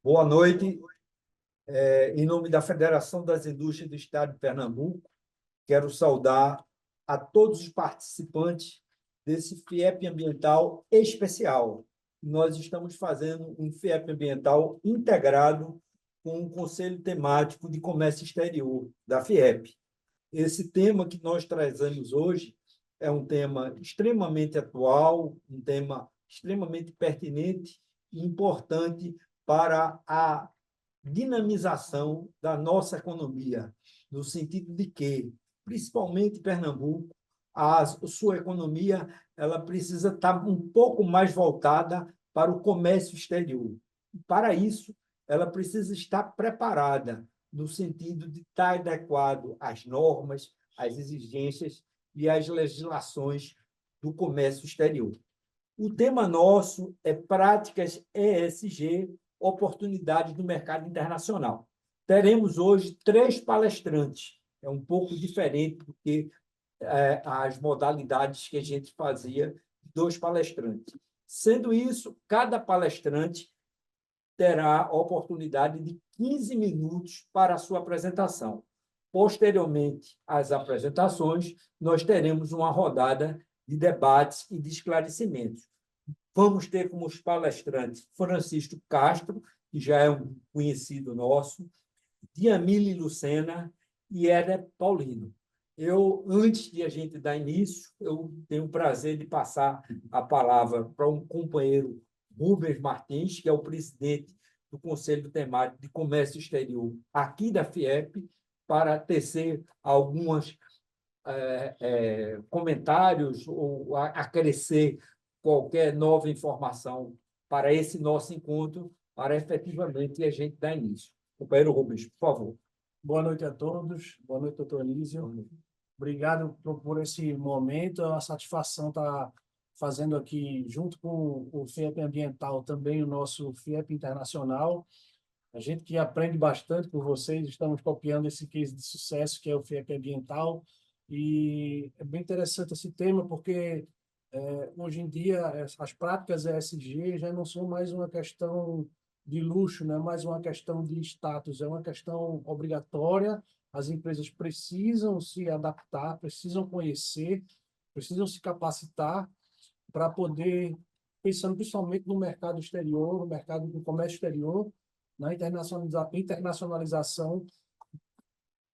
Boa noite. Em nome da Federação das Indústrias do Estado de Pernambuco, quero saudar a todos os participantes desse FIEP Ambiental especial. Nós estamos fazendo um FIEP Ambiental integrado com o Conselho Temático de Comércio Exterior, da FIEP. Esse tema que nós trazemos hoje é um tema extremamente atual, um tema extremamente pertinente e importante para a dinamização da nossa economia, no sentido de que, principalmente Pernambuco, a sua economia ela precisa estar um pouco mais voltada para o comércio exterior. Para isso, ela precisa estar preparada, no sentido de estar adequado às normas, às exigências e às legislações do comércio exterior. O tema nosso é práticas ESG, oportunidades do mercado internacional. Teremos hoje 3 palestrantes. É um pouco diferente do que as modalidades que a gente fazia, 2 palestrantes. Sendo isso, cada palestrante terá a oportunidade de 15 minutos para a sua apresentação. Posteriormente às apresentações, nós teremos uma rodada de debates e de esclarecimentos. Vamos ter como os palestrantes Francisco Castro, que já é um conhecido nosso, Diamile Lucena e Éder Paulino. Antes de a gente dar início, eu tenho o prazer de passar a palavra para um companheiro, Rubens Martins, que é o presidente do Conselho Temático de Comércio Exterior aqui da FIEP, para tecer alguns comentários ou acrescer qualquer nova informação para esse nosso encontro, para efetivamente a gente dar início. Companheiro Rubens, por favor. Boa noite a todos. Boa noite, doutor Anísio. Obrigado por esse momento. É uma satisfação estar fazendo aqui, junto com o FIEP Ambiental, também o nosso FIEP Internacional. A gente que aprende bastante com vocês, estamos copiando esse case de sucesso, que é o FIEP Ambiental. E é bem interessante esse tema, porque hoje em dia as práticas ESG já não são mais uma questão de luxo, não é mais uma questão de status, é uma questão obrigatória. As empresas precisam se adaptar, precisam conhecer, precisam se capacitar para poder, pensando principalmente no mercado exterior, no mercado do comércio exterior, na internacionalização,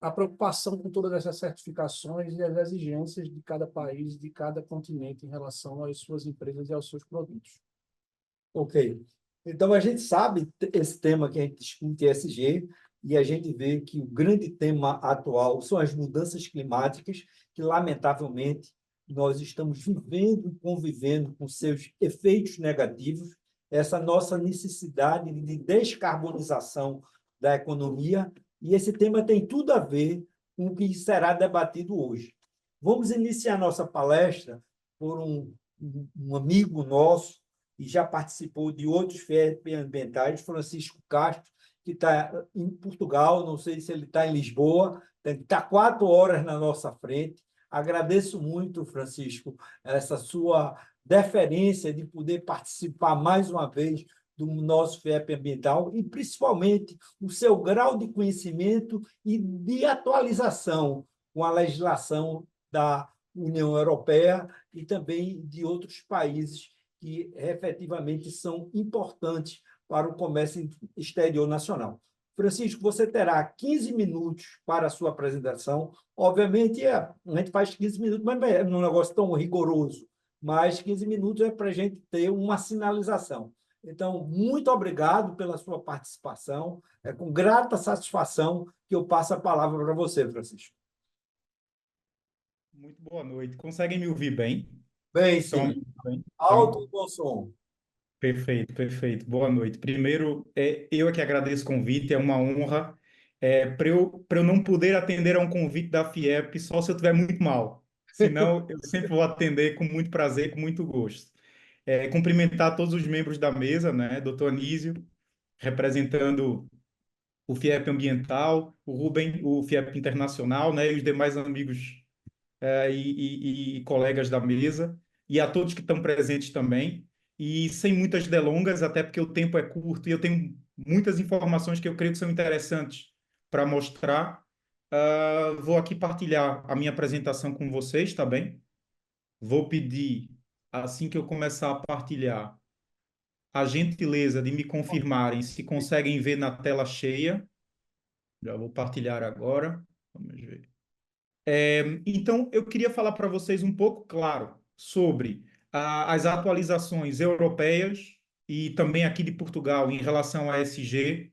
a preocupação com todas essas certificações e as exigências de cada país, de cada continente em relação às suas empresas e aos seus produtos. Ok. Então, a gente sabe esse tema que a gente discute, ESG, e a gente vê que o grande tema atual são as mudanças climáticas, que, lamentavelmente, nós estamos vivendo e convivendo com seus efeitos negativos, essa nossa necessidade de descarbonização da economia, e esse tema tem tudo a ver com o que será debatido hoje. Vamos iniciar nossa palestra por um amigo nosso, e já participou de outros FIEP ambientais, Francisco Castro, que está em Portugal, não sei se ele está em Lisboa, está 4 horas na nossa frente. Agradeço muito, Francisco, essa sua deferência de poder participar mais uma vez do nosso FIEP ambiental e, principalmente, o seu grau de conhecimento e de atualização com a legislação da União Europeia e também de outros países que efetivamente são importantes para o comércio exterior nacional. Francisco, você terá 15 minutos para a sua apresentação. Obviamente, a gente faz 15 minutos, mas não é um negócio tão rigoroso, mas 15 minutos é para a gente ter uma sinalização. Então, muito obrigado pela sua participação. É com grata satisfação que eu passo a palavra para você, Francisco. Muito boa noite. Conseguem me ouvir bem? Bem, Estão me sim. ouvindo bem? Alto e bom som. Perfeito, perfeito. Boa noite. Primeiro, eu é que agradeço o convite, é uma honra. Para eu não poder atender a um convite da FIEP só se eu estiver muito mal. Senão, eu sempre vou atender com muito prazer, com muito gosto. Cumprimentar todos os membros da mesa, né? Doutor Anísio, representando o FIEP Ambiental, o Rubem, o FIEP Internacional, né? E os demais amigos e colegas da mesa, e a todos que estão presentes também. E sem muitas delongas, até porque o tempo é curto e eu tenho muitas informações que eu creio que são interessantes para mostrar. Vou aqui partilhar a minha apresentação com vocês, tá bem? Vou pedir, assim que eu começar a partilhar, a gentileza de me confirmarem se conseguem ver na tela cheia. Já vou partilhar agora. Vamos ver. Então, eu queria falar para vocês um pouco, claro, sobre as atualizações europeias e também aqui de Portugal em relação à ESG,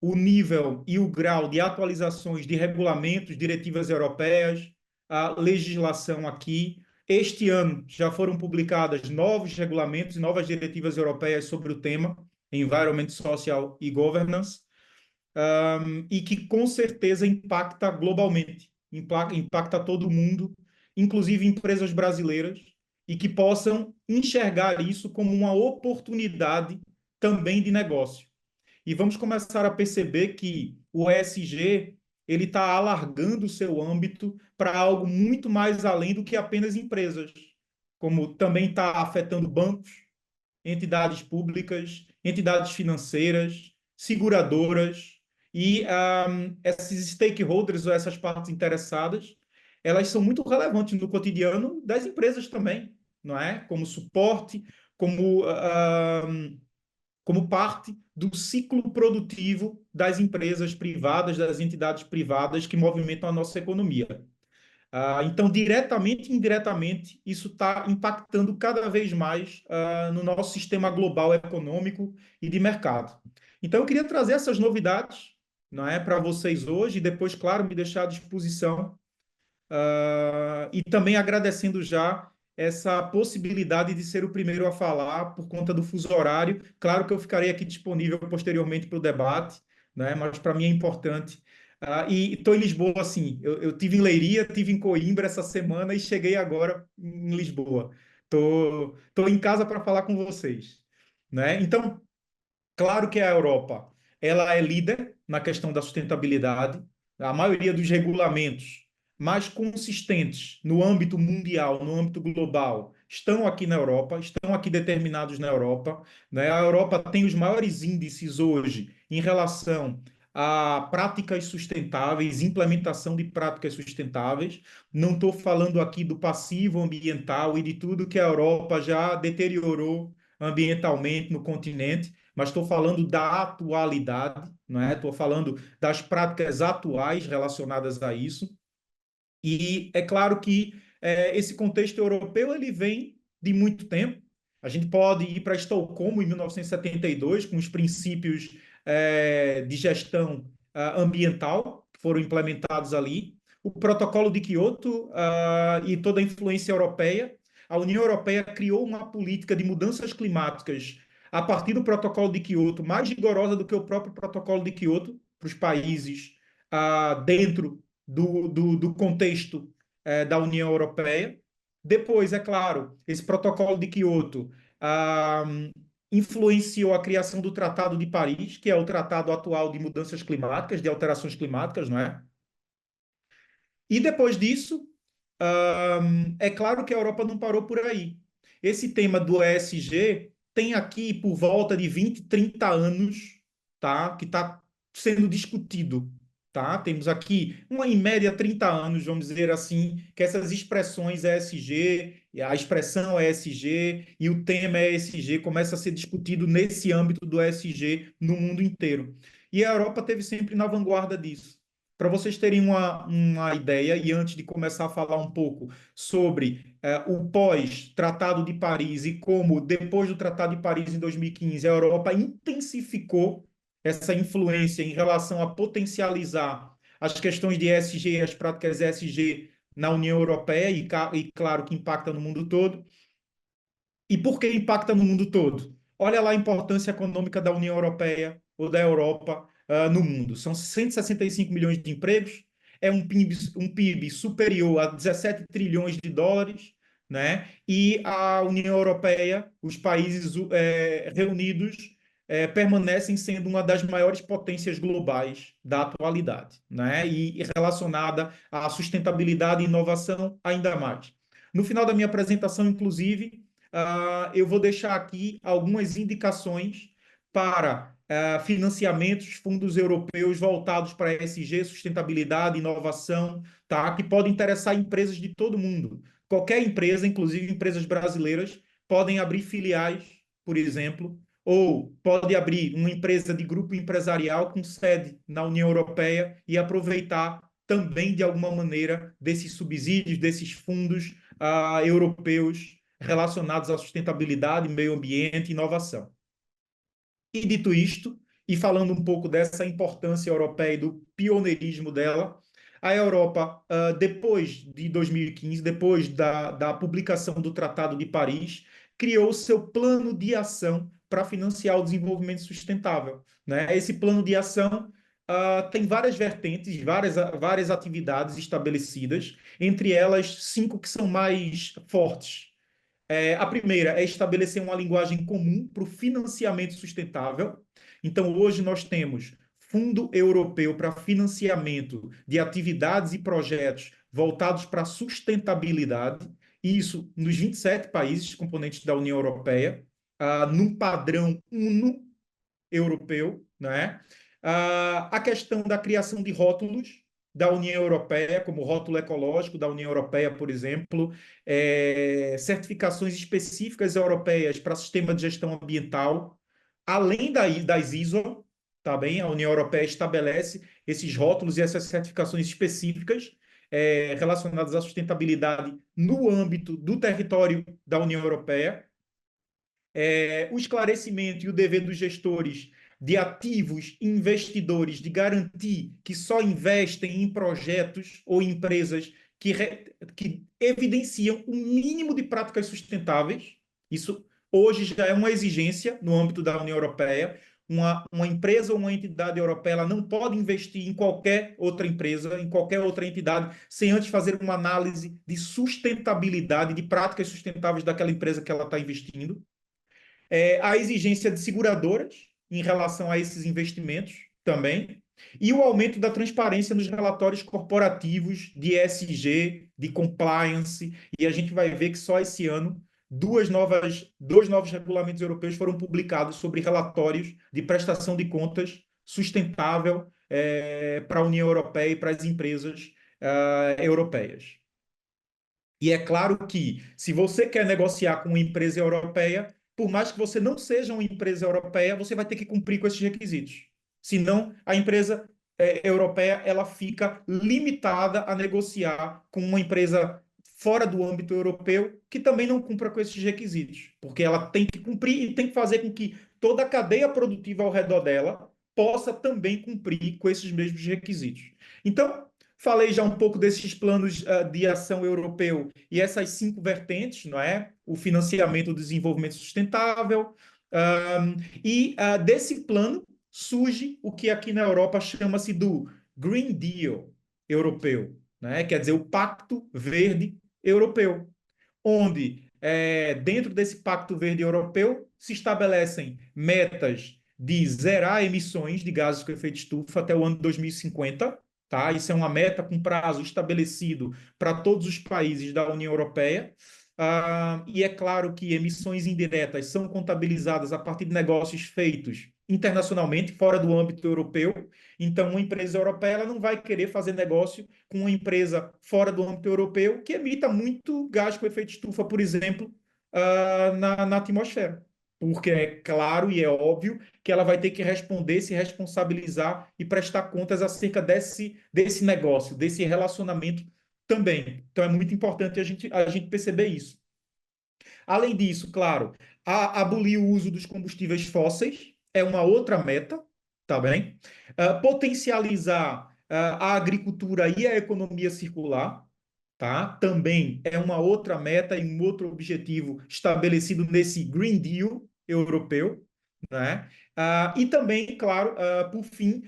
o nível e o grau de atualizações de regulamentos, diretivas europeias, a legislação aqui. Este ano já foram publicadas novos regulamentos e novas diretivas europeias sobre o tema Environment, Social e Governance, e que com certeza impacta globalmente, impacta todo mundo, inclusive empresas brasileiras, e que possam enxergar isso como uma oportunidade também de negócio. E vamos começar a perceber que o ESG ele está alargando o seu âmbito para algo muito mais além do que apenas empresas, como também está afetando bancos, entidades públicas, entidades financeiras, seguradoras e esses stakeholders ou essas partes interessadas, elas são muito relevantes no cotidiano das empresas também, não é? Como suporte, como parte do ciclo produtivo das empresas privadas, das entidades privadas que movimentam a nossa economia. Então, diretamente e indiretamente, isso está impactando cada vez mais no nosso sistema global econômico e de mercado. Então, eu queria trazer essas novidades, não é, para vocês hoje e depois, claro, me deixar à disposição e também agradecendo já essa possibilidade de ser o primeiro a falar por conta do fuso horário. Claro que eu ficarei aqui disponível posteriormente para o debate, né? Mas para mim é importante. E estou em Lisboa, assim, eu tive em Leiria, tive em Coimbra essa semana e cheguei agora em Lisboa. Tô em casa para falar com vocês, né? Então, claro que a Europa, ela é líder na questão da sustentabilidade. A maioria dos regulamentos mais consistentes no âmbito mundial, no âmbito global, estão aqui na Europa, estão aqui determinados na Europa, né? A Europa tem os maiores índices hoje em relação a práticas sustentáveis, implementação de práticas sustentáveis. Não estou falando aqui do passivo ambiental e de tudo que a Europa já deteriorou ambientalmente no continente, mas estou falando da atualidade, não é? Estou falando das práticas atuais relacionadas a isso. E é claro que esse contexto europeu ele vem de muito tempo. A gente pode ir para Estocolmo em 1972 com os princípios de gestão ambiental que foram implementados ali, o Protocolo de Quioto e toda a influência europeia. A União Europeia criou uma política de mudanças climáticas a partir do Protocolo de Quioto, mais rigorosa do que o próprio Protocolo de Quioto para os países dentro do contexto da União Europeia. Depois, é claro, esse protocolo de Quioto influenciou a criação do Tratado de Paris, que é o tratado atual de mudanças climáticas, de alterações climáticas, não é? E depois disso, é claro que a Europa não parou por aí. Esse tema do ESG tem aqui por volta de 20, 30 anos, tá? Que está sendo discutido. Tá? Temos aqui, em média, 30 anos, vamos dizer assim, que essas expressões ESG, a expressão ESG e o tema ESG começa a ser discutido nesse âmbito do ESG no mundo inteiro. E a Europa teve sempre na vanguarda disso. Para vocês terem uma ideia, e antes de começar a falar um pouco sobre o pós-Tratado de Paris e como, depois do Tratado de Paris, em 2015, a Europa intensificou essa influência em relação a potencializar as questões de ESG e as práticas ESG na União Europeia e claro que impacta no mundo todo. E por que impacta no mundo todo? Olha lá a importância econômica da União Europeia ou da Europa no mundo. São 165 milhões de empregos, é um PIB superior a 17 trilhões de dólares, né? E a União Europeia, os países reunidos, permanecem sendo uma das maiores potências globais da atualidade, né? E relacionada à sustentabilidade e inovação ainda mais. No final da minha apresentação, inclusive, eu vou deixar aqui algumas indicações para financiamentos, fundos europeus voltados para ESG, sustentabilidade, inovação, tá? Que podem interessar empresas de todo mundo. Qualquer empresa, inclusive empresas brasileiras, podem abrir filiais, por exemplo, ou pode abrir uma empresa de grupo empresarial com sede na União Europeia e aproveitar também, de alguma maneira, desses subsídios, desses fundos europeus relacionados à sustentabilidade, meio ambiente e inovação. E dito isto, e falando um pouco dessa importância europeia e do pioneirismo dela, a Europa, depois de 2015, depois da publicação do Tratado de Paris, criou seu plano de ação para financiar o desenvolvimento sustentável, né? Esse plano de ação tem várias vertentes, várias atividades estabelecidas, entre elas 5 que são mais fortes. A primeira é estabelecer uma linguagem comum para o financiamento sustentável. Então, hoje nós temos Fundo Europeu para financiamento de atividades e projetos voltados para a sustentabilidade, isso nos 27 países componentes da União Europeia, num padrão uno europeu, né? A questão da criação de rótulos da União Europeia, como o rótulo ecológico da União Europeia, por exemplo, certificações específicas europeias para sistema de gestão ambiental, além das ISO, tá bem? A União Europeia estabelece esses rótulos e essas certificações específicas relacionadas à sustentabilidade no âmbito do território da União Europeia. O esclarecimento e o dever dos gestores de ativos investidores de garantir que só investem em projetos ou empresas que evidenciam o mínimo de práticas sustentáveis. Isso hoje já é uma exigência no âmbito da União Europeia. Uma empresa ou uma entidade europeia ela não pode investir em qualquer outra empresa, em qualquer outra entidade, sem antes fazer uma análise de sustentabilidade, de práticas sustentáveis daquela empresa que ela está investindo. A exigência de seguradoras em relação a esses investimentos também, e o aumento da transparência nos relatórios corporativos de ESG, de compliance, e a gente vai ver que só esse ano dois novos regulamentos europeus foram publicados sobre relatórios de prestação de contas sustentável para a União Europeia e para as empresas europeias. E é claro que, se você quer negociar com uma empresa europeia, por mais que você não seja uma empresa europeia, você vai ter que cumprir com esses requisitos. Senão, a empresa europeia ela fica limitada a negociar com uma empresa fora do âmbito europeu que também não cumpra com esses requisitos, porque ela tem que cumprir e tem que fazer com que toda a cadeia produtiva ao redor dela possa também cumprir com esses mesmos requisitos. Então, falei já um pouco desses planos de ação europeu e essas 5 vertentes, não é? O financiamento do desenvolvimento sustentável. Desse plano surge o que aqui na Europa chama-se do Green Deal europeu, né? Quer dizer, o Pacto Verde Europeu, onde, dentro desse Pacto Verde Europeu, se estabelecem metas de zerar emissões de gases com efeito estufa até o ano de 2050, tá? Isso é uma meta com prazo estabelecido para todos os países da União Europeia. E é claro que emissões indiretas são contabilizadas a partir de negócios feitos internacionalmente, fora do âmbito europeu. Então, uma empresa europeia ela não vai querer fazer negócio com uma empresa fora do âmbito europeu que emita muito gás com efeito estufa, por exemplo, na atmosfera. Porque é claro e é óbvio que ela vai ter que responder, se responsabilizar e prestar contas acerca desse negócio, desse relacionamento também. Então, é muito importante a gente perceber isso. Além disso, claro, abolir o uso dos combustíveis fósseis é uma outra meta, tá bem? Potencializar a agricultura e a economia circular, tá? Também é uma outra meta e um outro objetivo estabelecido nesse Green Deal europeu, né? E também, claro, por fim,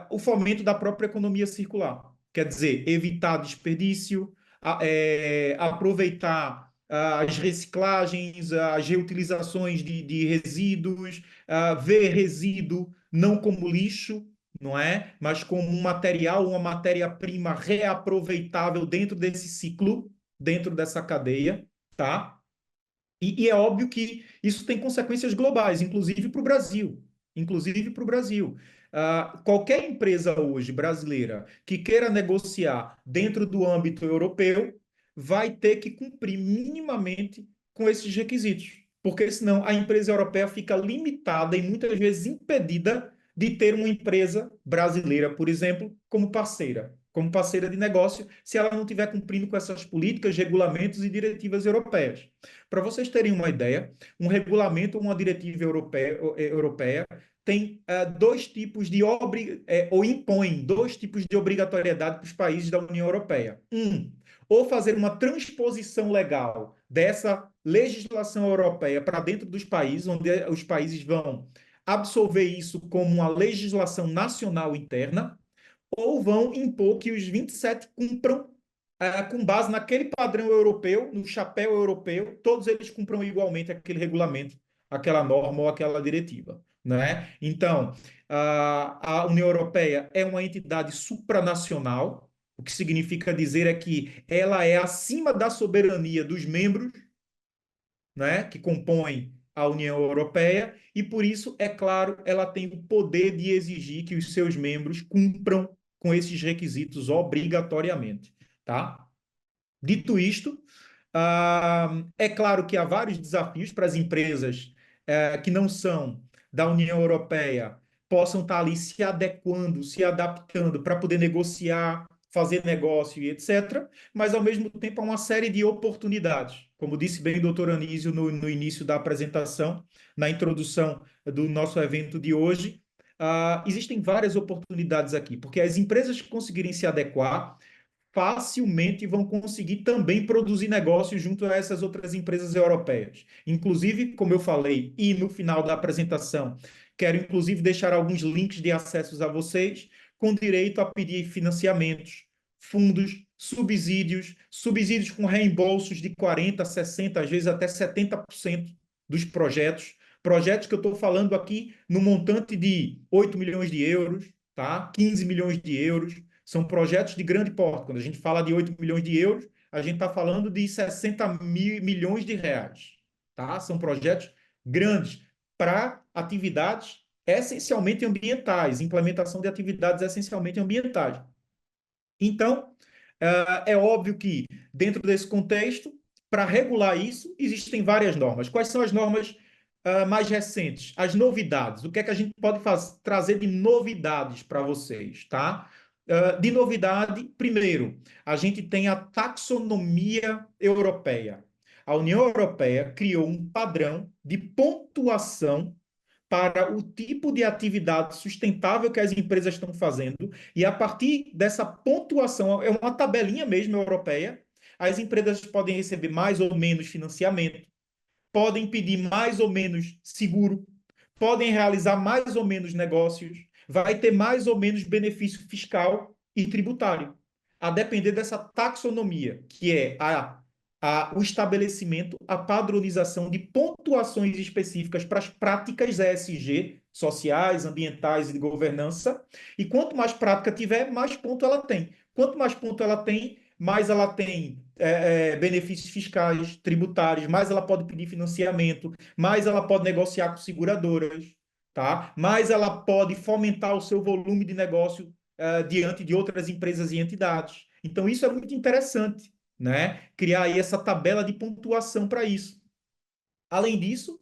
o fomento da própria economia circular. Quer dizer, evitar desperdício, aproveitar as reciclagens, as reutilizações de resíduos, ver resíduo não como lixo, não é? Mas como um material, uma matéria-prima reaproveitável dentro desse ciclo, dentro dessa cadeia, tá? E é óbvio que isso tem consequências globais, inclusive para o Brasil, inclusive para o Brasil. Qualquer empresa hoje brasileira que queira negociar dentro do âmbito europeu vai ter que cumprir minimamente com esses requisitos, porque senão a empresa europeia fica limitada e muitas vezes impedida de ter uma empresa brasileira, por exemplo, como parceira de negócio, se ela não estiver cumprindo com essas políticas, regulamentos e diretivas europeias. Para vocês terem uma ideia, um regulamento ou uma diretiva europeia tem dois tipos de ou impõe dois tipos de obrigatoriedade para os países da União Europeia. Ou fazer uma transposição legal dessa legislação europeia para dentro dos países, onde os países vão absolver isso como uma legislação nacional interna, ou vão impor que os 27 cumpram com base naquele padrão europeu, no chapéu europeu, todos eles cumpram igualmente aquele regulamento, aquela norma ou aquela diretiva, né? Então, a União Europeia é uma entidade supranacional, o que significa dizer é que ela é acima da soberania dos membros, né, que compõem a União Europeia, e por isso, é claro, ela tem o poder de exigir que os seus membros cumpram com esses requisitos obrigatoriamente, tá? Dito isto, é claro que há vários desafios para as empresas que não são da União Europeia possam estar ali se adequando, se adaptando para poder negociar, fazer negócio e etc. Mas, ao mesmo tempo, há uma série de oportunidades. Como disse bem o doutor Anísio no início da apresentação, na introdução do nosso evento de hoje, existem várias oportunidades aqui, porque as empresas que conseguirem se adequar facilmente vão conseguir também produzir negócios junto a essas outras empresas europeias. Inclusive, como eu falei, e no final da apresentação, quero inclusive deixar alguns links de acessos a vocês, com direito a pedir financiamentos, fundos, subsídios com reembolsos de 40%, 60%, às vezes até 70% dos projetos. Projetos que eu estou falando aqui no montante de 8 milhões de euros, tá? 15 milhões de euros. São projetos de grande porte. Quando a gente fala de 8 milhões de euros, a gente está falando de 60 milhões de reais. Tá? São projetos grandes para atividades essencialmente ambientais, implementação de atividades essencialmente ambientais. Então, é óbvio que, dentro desse contexto, para regular isso, existem várias normas. Quais são as normas mais recentes? As novidades. O que é que a gente pode trazer de novidades para vocês, tá? De novidade, primeiro, a gente tem a taxonomia europeia. A União Europeia criou um padrão de pontuação para o tipo de atividade sustentável que as empresas estão fazendo, e a partir dessa pontuação, é uma tabelinha mesmo europeia, as empresas podem receber mais ou menos financiamento, podem pedir mais ou menos seguro, podem realizar mais ou menos negócios, vai ter mais ou menos benefício fiscal e tributário, a depender dessa taxonomia, que é o estabelecimento, a padronização de pontuações específicas para as práticas ESG, sociais, ambientais e de governança. E quanto mais prática tiver, mais ponto ela tem. Quanto mais ponto ela tem, mais ela tem benefícios fiscais, tributários, mais ela pode pedir financiamento, mais ela pode negociar com seguradoras, tá? Mais ela pode fomentar o seu volume de negócio diante de outras empresas e entidades. Então, isso é muito interessante, né? Criar aí essa tabela de pontuação para isso. Além disso,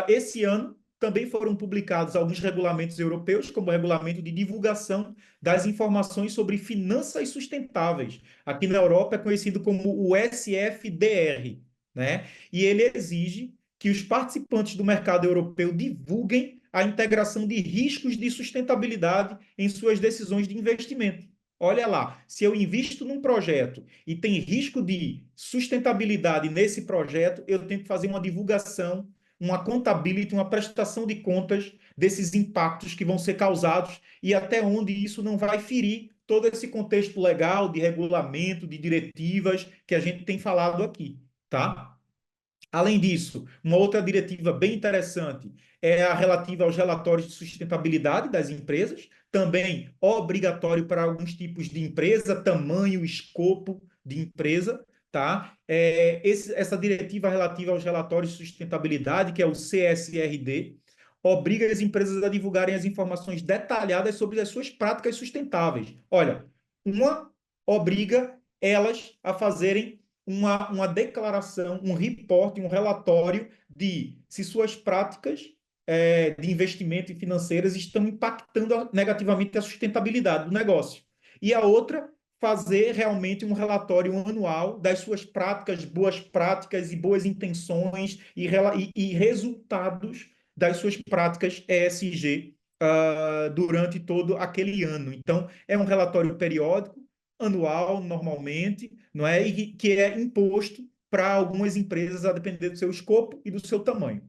esse ano também foram publicados alguns regulamentos europeus, como o regulamento de divulgação das informações sobre finanças sustentáveis. Aqui na Europa é conhecido como o SFDR, né? E ele exige que os participantes do mercado europeu divulguem a integração de riscos de sustentabilidade em suas decisões de investimento. Olha lá, se eu invisto num projeto e tem risco de sustentabilidade nesse projeto, eu tenho que fazer uma divulgação, uma accountability, uma prestação de contas desses impactos que vão ser causados e até onde isso não vai ferir todo esse contexto legal de regulamento, de diretivas que a gente tem falado aqui, tá? Além disso, uma outra diretiva bem interessante é a relativa aos relatórios de sustentabilidade das empresas, também obrigatório para alguns tipos de empresa, tamanho, escopo de empresa, tá? Essa diretiva relativa aos relatórios de sustentabilidade, que é o CSRD, obriga as empresas a divulgarem as informações detalhadas sobre as suas práticas sustentáveis. Olha, uma obriga elas a fazerem uma declaração, um reporte, um relatório de se suas práticas de investimento e financeiras estão impactando negativamente a sustentabilidade do negócio. E a outra, fazer realmente um relatório anual das suas práticas, boas práticas e boas intenções e resultados das suas práticas ESG durante todo aquele ano. Então, é um relatório periódico, anual, normalmente, não é? E que é imposto para algumas empresas a depender do seu escopo e do seu tamanho.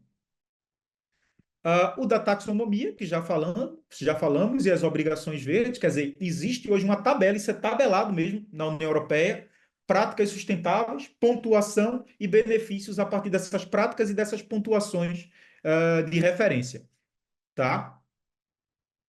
O da taxonomia, que já falamos, e as obrigações verdes, quer dizer, existe hoje uma tabela, isso é tabelado mesmo na União Europeia, práticas sustentáveis, pontuação e benefícios a partir dessas práticas e dessas pontuações de referência, tá?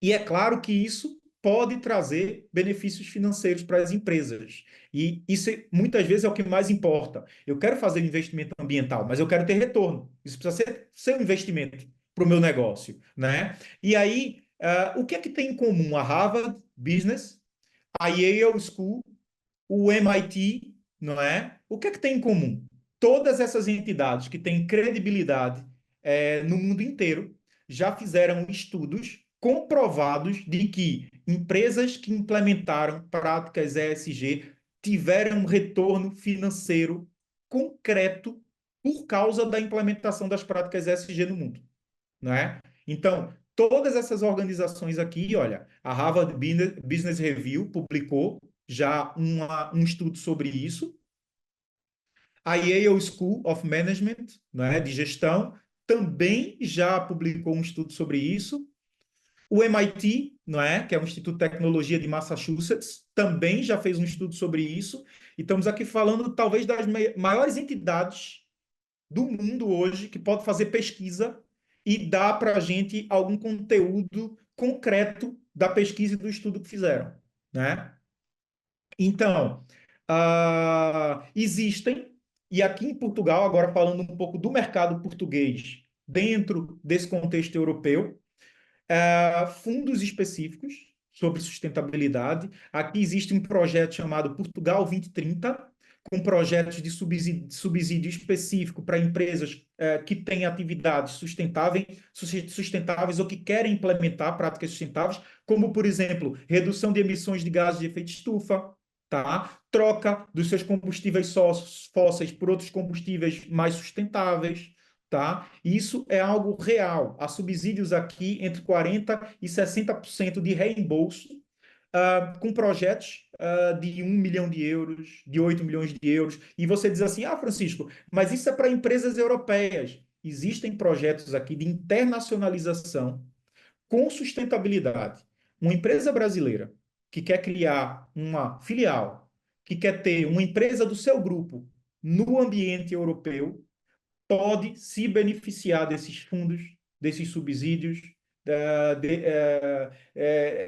E é claro que isso pode trazer benefícios financeiros para as empresas. E isso muitas vezes é o que mais importa. Eu quero fazer investimento ambiental, mas eu quero ter retorno. Isso precisa ser um investimento para o meu negócio, né? E aí, o que é que tem em comum a Harvard Business, a Yale School, o MIT, não é? O que é que tem em comum? Todas essas entidades que têm credibilidade no mundo inteiro já fizeram estudos comprovados de que empresas que implementaram práticas ESG tiveram um retorno financeiro concreto por causa da implementação das práticas ESG no mundo, não é? Então, todas essas organizações aqui, olha, a Harvard Business Review publicou já um estudo sobre isso. A Yale School of Management, né, de gestão, também já publicou um estudo sobre isso. O MIT, não é, que é o Instituto de Tecnologia de Massachusetts, também já fez um estudo sobre isso. E estamos aqui falando talvez das maiores entidades do mundo hoje que pode fazer pesquisa e dar para a gente algum conteúdo concreto da pesquisa e do estudo que fizeram, né? Então, existem, e aqui em Portugal, agora falando um pouco do mercado português, dentro desse contexto europeu, fundos específicos sobre sustentabilidade. Aqui existe um projeto chamado Portugal 2030, com projetos de subsídio específico para empresas que têm atividades sustentáveis ou que querem implementar práticas sustentáveis, como, por exemplo, redução de emissões de gases de efeito estufa, tá? Troca dos seus combustíveis fósseis por outros combustíveis mais sustentáveis, tá? Isso é algo real. Há subsídios aqui entre 40% e 60% de reembolso com projetos de 1 milhão de euros, de 8 milhões de euros. E você diz assim, Francisco, mas isso é para empresas europeias. Existem projetos aqui de internacionalização com sustentabilidade. Uma empresa brasileira que quer criar uma filial, que quer ter uma empresa do seu grupo no ambiente europeu, pode se beneficiar desses fundos, desses subsídios,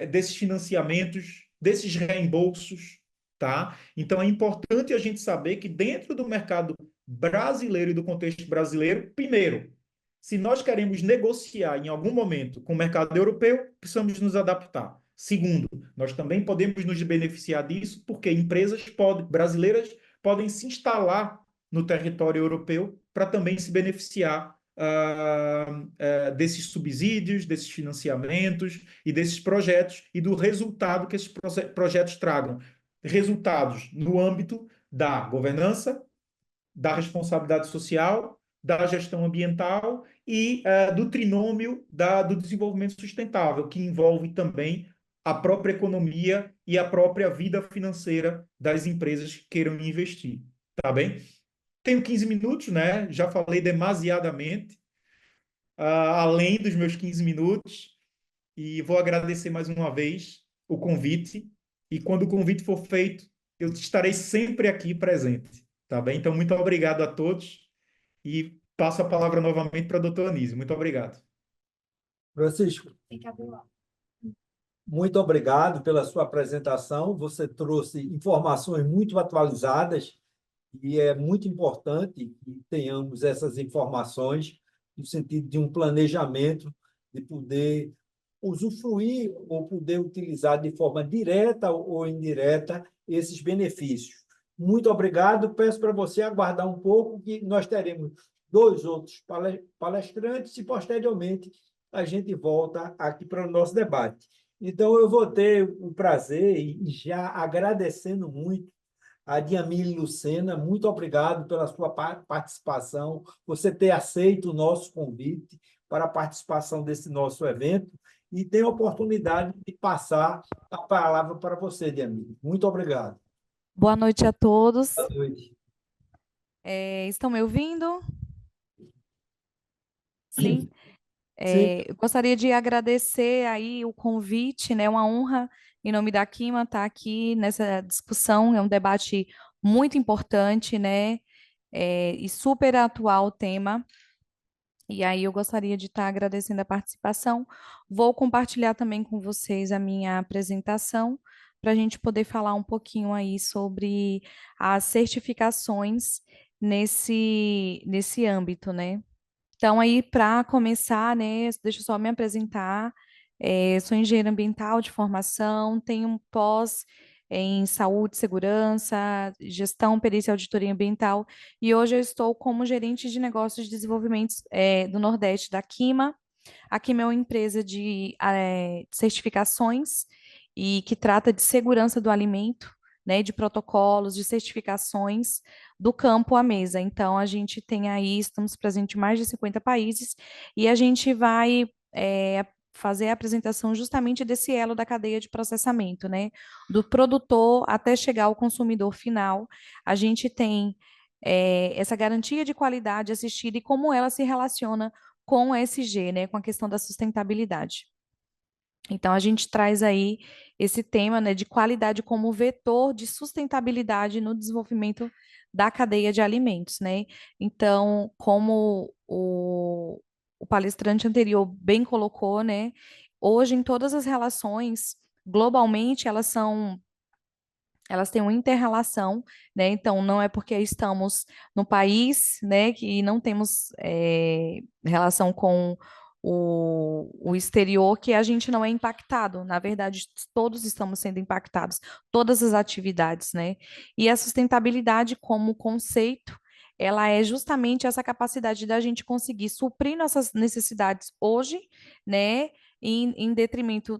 desses financiamentos, desses reembolsos, tá? Então, é importante a gente saber que dentro do mercado brasileiro e do contexto brasileiro, primeiro, se nós queremos negociar em algum momento com o mercado europeu, precisamos nos adaptar. Segundo, nós também podemos nos beneficiar disso porque empresas brasileiras podem se instalar no território europeu para também se beneficiar desses subsídios, desses financiamentos e desses projetos e do resultado que esses projetos tragam. Resultados no âmbito da governança, da responsabilidade social, da gestão ambiental e do trinômio do desenvolvimento sustentável, que envolve também a própria economia e a própria vida financeira das empresas que queiram investir. Tá bem? Tenho 15 minutos, né? Já falei demasiadamente, além dos meus 15 minutos, e vou agradecer mais uma vez o convite. E quando o convite for feito, eu estarei sempre aqui presente, tá bem? Então, muito obrigado a todos e passo a palavra novamente para a doutora Anísio. Muito obrigado. Francisco, muito obrigado pela sua apresentação. Você trouxe informações muito atualizadas e é muito importante que tenhamos essas informações no sentido de um planejamento de poder usufruir ou poder utilizar de forma direta ou indireta esses benefícios. Muito obrigado. Peço para você aguardar um pouco, que nós teremos 2 outros palestrantes e, posteriormente, a gente volta aqui para o nosso debate. Então, eu vou ter o prazer, e já agradecendo muito, a Diamile Lucena, muito obrigado pela sua participação, você ter aceito o nosso convite para a participação desse nosso evento, e ter a oportunidade de passar a palavra para você, Diamile. Muito obrigado. Boa noite a todos. Boa noite. Estão me ouvindo? Sim. Sim. Eu gostaria de agradecer aí o convite, né? Uma honra, em nome da Quima, estar aqui nessa discussão. É um debate muito importante, né? E super atual o tema. E aí eu gostaria de estar agradecendo a participação. Vou compartilhar também com vocês a minha apresentação, para a gente poder falar um pouquinho aí sobre as certificações nesse âmbito, né? Então, aí, para começar, né, deixa eu só me apresentar. Sou engenheira ambiental de formação, tenho um pós em saúde, segurança, gestão, perícia e auditoria ambiental, e hoje eu estou como gerente de negócios de desenvolvimento do Nordeste da Quima. A Quima é uma empresa de certificações e que trata de segurança do alimento, né, de protocolos, de certificações do campo à mesa. Então, a gente tem aí, estamos presentes em mais de 50 países, e a gente vai fazer a apresentação justamente desse elo da cadeia de processamento, né? Do produtor até chegar ao consumidor final. A gente tem essa garantia de qualidade assistida e como ela se relaciona com o ESG, né? Com a questão da sustentabilidade. Então, a gente traz aí esse tema, né, de qualidade como vetor de sustentabilidade no desenvolvimento da cadeia de alimentos, né? Então, como o palestrante anterior bem colocou, né, hoje em todas as relações, globalmente, elas têm uma inter-relação, né? Então, não é porque estamos no país, né, que não temos relação com o exterior, que a gente não é impactado. Na verdade, todos estamos sendo impactados, todas as atividades, né? E a sustentabilidade como conceito, ela é justamente essa capacidade da gente conseguir suprir nossas necessidades hoje, né? Em detrimento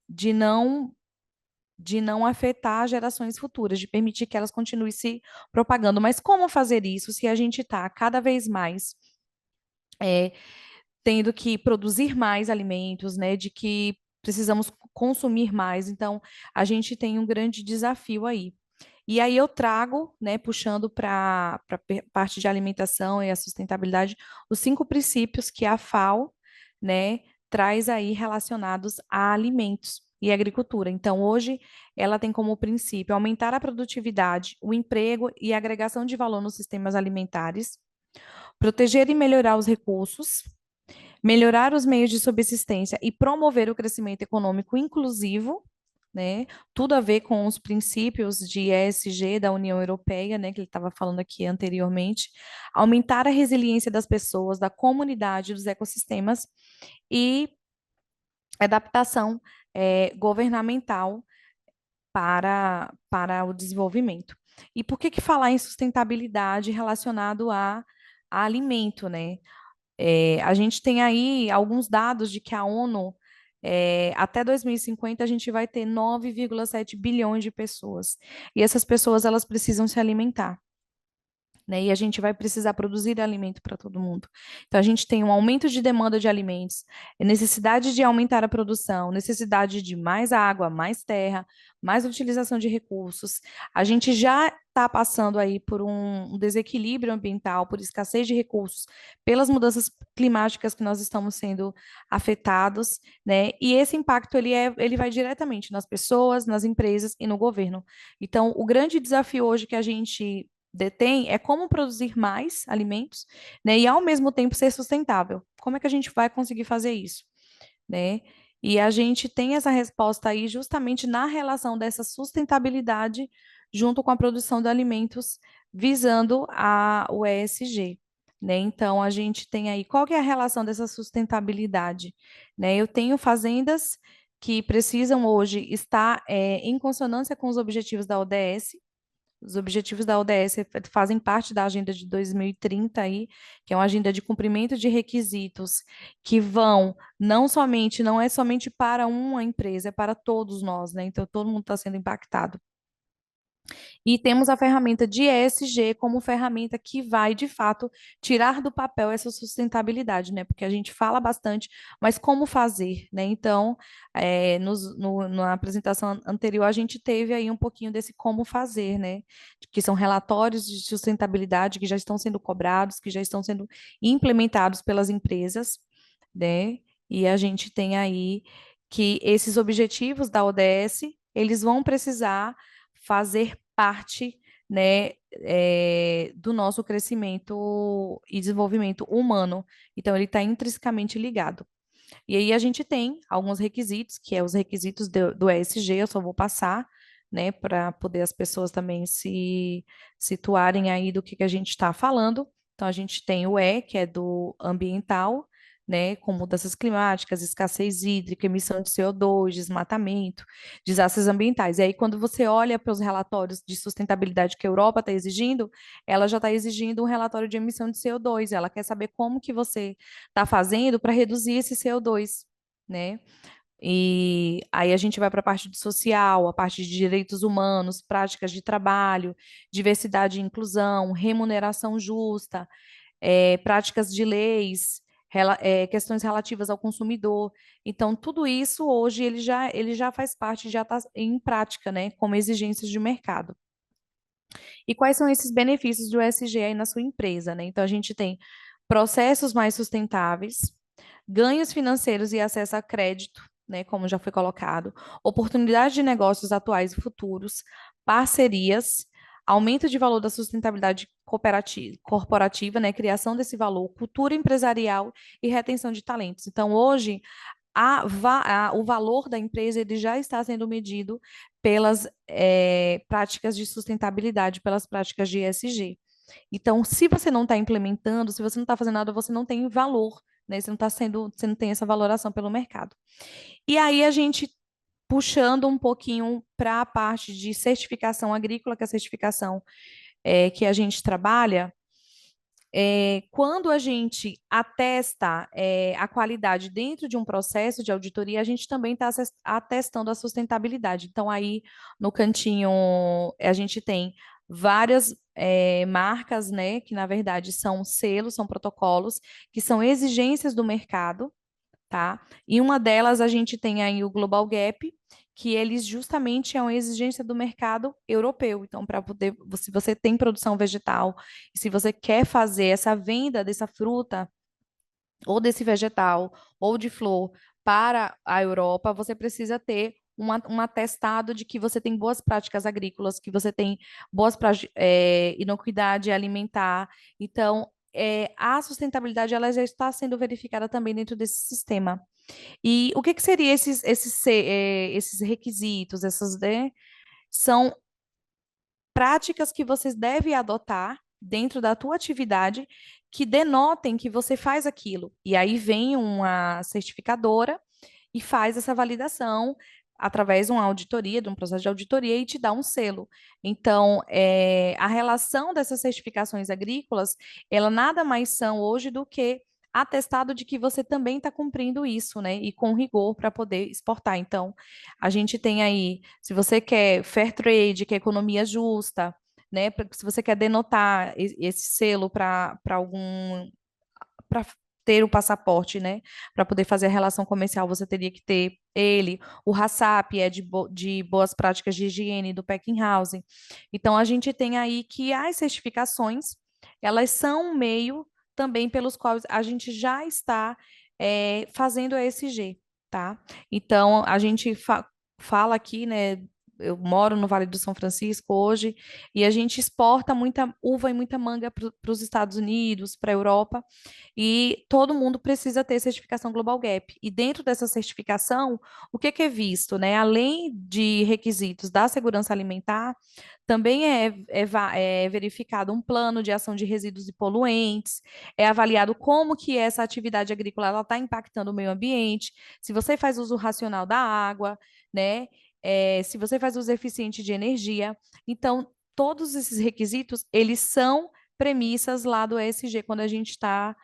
de não afetar gerações futuras, de permitir que elas continuem se propagando. Mas como fazer isso se a gente está cada vez mais tendo que produzir mais alimentos, né? De que precisamos consumir mais. Então, a gente tem um grande desafio aí. E aí eu trago, né, puxando para a parte de alimentação e a sustentabilidade, os 5 princípios que a FAO, né, traz aí relacionados a alimentos e agricultura. Então, hoje, ela tem como princípio aumentar a produtividade, o emprego e a agregação de valor nos sistemas alimentares, proteger e melhorar os recursos, melhorar os meios de subsistência e promover o crescimento econômico inclusivo, né? Tudo a ver com os princípios de ESG da União Europeia, né? Que ele estava falando aqui anteriormente. Aumentar a resiliência das pessoas, da comunidade, dos ecossistemas e adaptação governamental para o desenvolvimento. E por que falar em sustentabilidade relacionado a alimento, né? A gente tem aí alguns dados de que a ONU, até 2050, a gente vai ter 9,7 bilhões de pessoas. E essas pessoas, elas precisam se alimentar, né? E a gente vai precisar produzir alimento para todo mundo. Então, a gente tem um aumento de demanda de alimentos, necessidade de aumentar a produção, necessidade de mais água, mais terra, mais utilização de recursos. A gente já está passando aí por um desequilíbrio ambiental, por escassez de recursos, pelas mudanças climáticas que nós estamos sendo afetados, né? E esse impacto ele vai diretamente nas pessoas, nas empresas e no governo. Então, o grande desafio hoje que a gente detém é como produzir mais alimentos, né, e ao mesmo tempo ser sustentável. Como é que a gente vai conseguir fazer isso, né? E a gente tem essa resposta aí justamente na relação dessa sustentabilidade junto com a produção de alimentos visando o ESG, né? Então, a gente tem aí, qual que é a relação dessa sustentabilidade, né? Eu tenho fazendas que precisam hoje estar em consonância com os objetivos da ODS. Os objetivos da ODS fazem parte da agenda de 2030 aí, que é uma agenda de cumprimento de requisitos que vão não é somente para uma empresa, é para todos nós, né? Então todo mundo está sendo impactado. E temos a ferramenta de ESG como ferramenta que vai, de fato, tirar do papel essa sustentabilidade, né? Porque a gente fala bastante, mas como fazer, né? Então, na apresentação anterior, a gente teve aí um pouquinho desse como fazer, né? Que são relatórios de sustentabilidade que já estão sendo cobrados, que já estão sendo implementados pelas empresas, né? E a gente tem aí que esses objetivos da ODS, eles vão precisar fazer parte, né, do nosso crescimento e desenvolvimento humano. Então, ele está intrinsecamente ligado. E aí a gente tem alguns requisitos, que é os requisitos do ESG, eu só vou passar, né, para poder as pessoas também se situarem aí do que a gente está falando. Então, a gente tem o E, que é do ambiental, né, com mudanças climáticas, escassez hídrica, emissão de CO2, desmatamento, desastres ambientais. E aí, quando você olha para os relatórios de sustentabilidade que a Europa está exigindo, ela já está exigindo um relatório de emissão de CO2. Ela quer saber como que você está fazendo para reduzir esse CO2, né? E aí a gente vai para a parte de social, a parte de direitos humanos, práticas de trabalho, diversidade e inclusão, remuneração justa, práticas de leis, questões relativas ao consumidor. Então, tudo isso hoje ele já faz parte, já está em prática, né, como exigências de mercado. E quais são esses benefícios do ESG aí na sua empresa, né? Então, a gente tem processos mais sustentáveis, ganhos financeiros e acesso a crédito, né, como já foi colocado, oportunidades de negócios atuais e futuros, parcerias, aumento de valor da sustentabilidade corporativa, né, criação desse valor, cultura empresarial e retenção de talentos. Então, hoje, o valor da empresa ele já está sendo medido pelas práticas de sustentabilidade, pelas práticas de ESG. Então, se você não está implementando, se você não está fazendo nada, você não tem valor, né? Você não tem essa valoração pelo mercado. E aí a gente puxando um pouquinho para a parte de certificação agrícola, que é a certificação que a gente trabalha, quando a gente atesta a qualidade dentro de um processo de auditoria, a gente também está atestando a sustentabilidade. Então, aí no cantinho, a gente tem várias marcas, né, que na verdade são selos, são protocolos, que são exigências do mercado, tá? E uma delas a gente tem aí o Global Gap, que eles justamente é uma exigência do mercado europeu. Então, para poder, se você tem produção vegetal, e se você quer fazer essa venda dessa fruta, ou desse vegetal, ou de flor para a Europa, você precisa ter um atestado de que você tem boas práticas agrícolas, que você tem boas inocuidade alimentar. Então, a sustentabilidade ela já está sendo verificada também dentro desse sistema. E o que seria esses requisitos, essas, né? São práticas que vocês devem adotar dentro da tua atividade que denotem que você faz aquilo. E aí vem uma certificadora e faz essa validação através de uma auditoria, de um processo de auditoria e te dá um selo. Então, a relação dessas certificações agrícolas, ela nada mais são hoje do que atestado de que você também está cumprindo isso, né? E com rigor para poder exportar. Então, a gente tem aí, se você quer fair trade, quer economia justa, né? Se você quer denotar esse selo para algum para ter o passaporte, né? Para poder fazer a relação comercial, você teria que ter ele. O HACCP é de boas práticas de higiene do Packing House. Então, a gente tem aí que as certificações, elas são um meio também pelos quais a gente já está fazendo a ESG, tá? Então, a gente fala aqui, né? Eu moro no Vale do São Francisco hoje e a gente exporta muita uva e muita manga para os Estados Unidos, para a Europa, e todo mundo precisa ter certificação Global Gap. E dentro dessa certificação, o que é visto, né? Além de requisitos da segurança alimentar, também é verificado um plano de ação de resíduos e poluentes, é avaliado como que essa atividade agrícola está impactando o meio ambiente, se você faz uso racional da água, né? Se você faz uso eficiente de energia. Então, todos esses requisitos, eles são premissas lá do ESG quando a gente está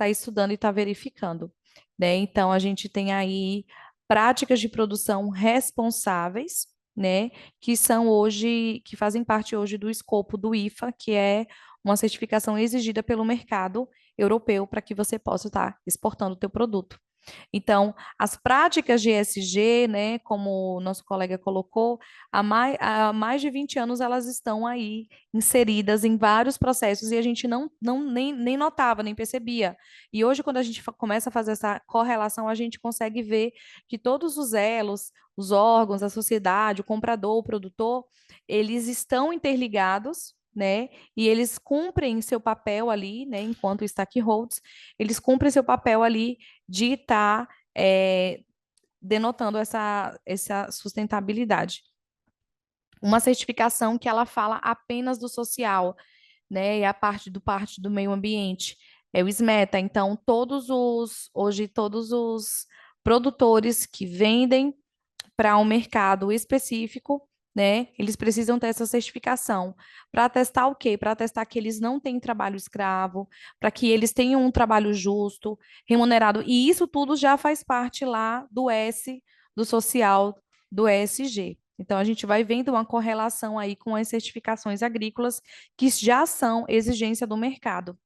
estudando e está verificando, né? Então, a gente tem aí práticas de produção responsáveis, né? Que são hoje, que fazem parte hoje do escopo do IFA, que é uma certificação exigida pelo mercado europeu para que você possa estar exportando o teu produto. Então, as práticas de ESG, né, como o nosso colega colocou, há mais de 20 anos elas estão aí inseridas em vários processos e a gente nem notava, nem percebia. E hoje, quando a gente começa a fazer essa correlação, a gente consegue ver que todos os elos, os órgãos, a sociedade, o comprador, o produtor, eles estão interligados, né? E eles cumprem seu papel ali, né? Enquanto stakeholders, eles cumprem seu papel ali de estar denotando essa sustentabilidade. Uma certificação que ela fala apenas do social, né? E a parte do meio ambiente. É o SMETA. Então, hoje, todos os produtores que vendem para um mercado específico, né? Eles precisam ter essa certificação. Para atestar o quê? Para atestar que eles não têm trabalho escravo, para que eles tenham um trabalho justo, remunerado. E isso tudo já faz parte lá do social, do ESG. Então, a gente vai vendo uma correlação aí com as certificações agrícolas, que já são exigência do mercado.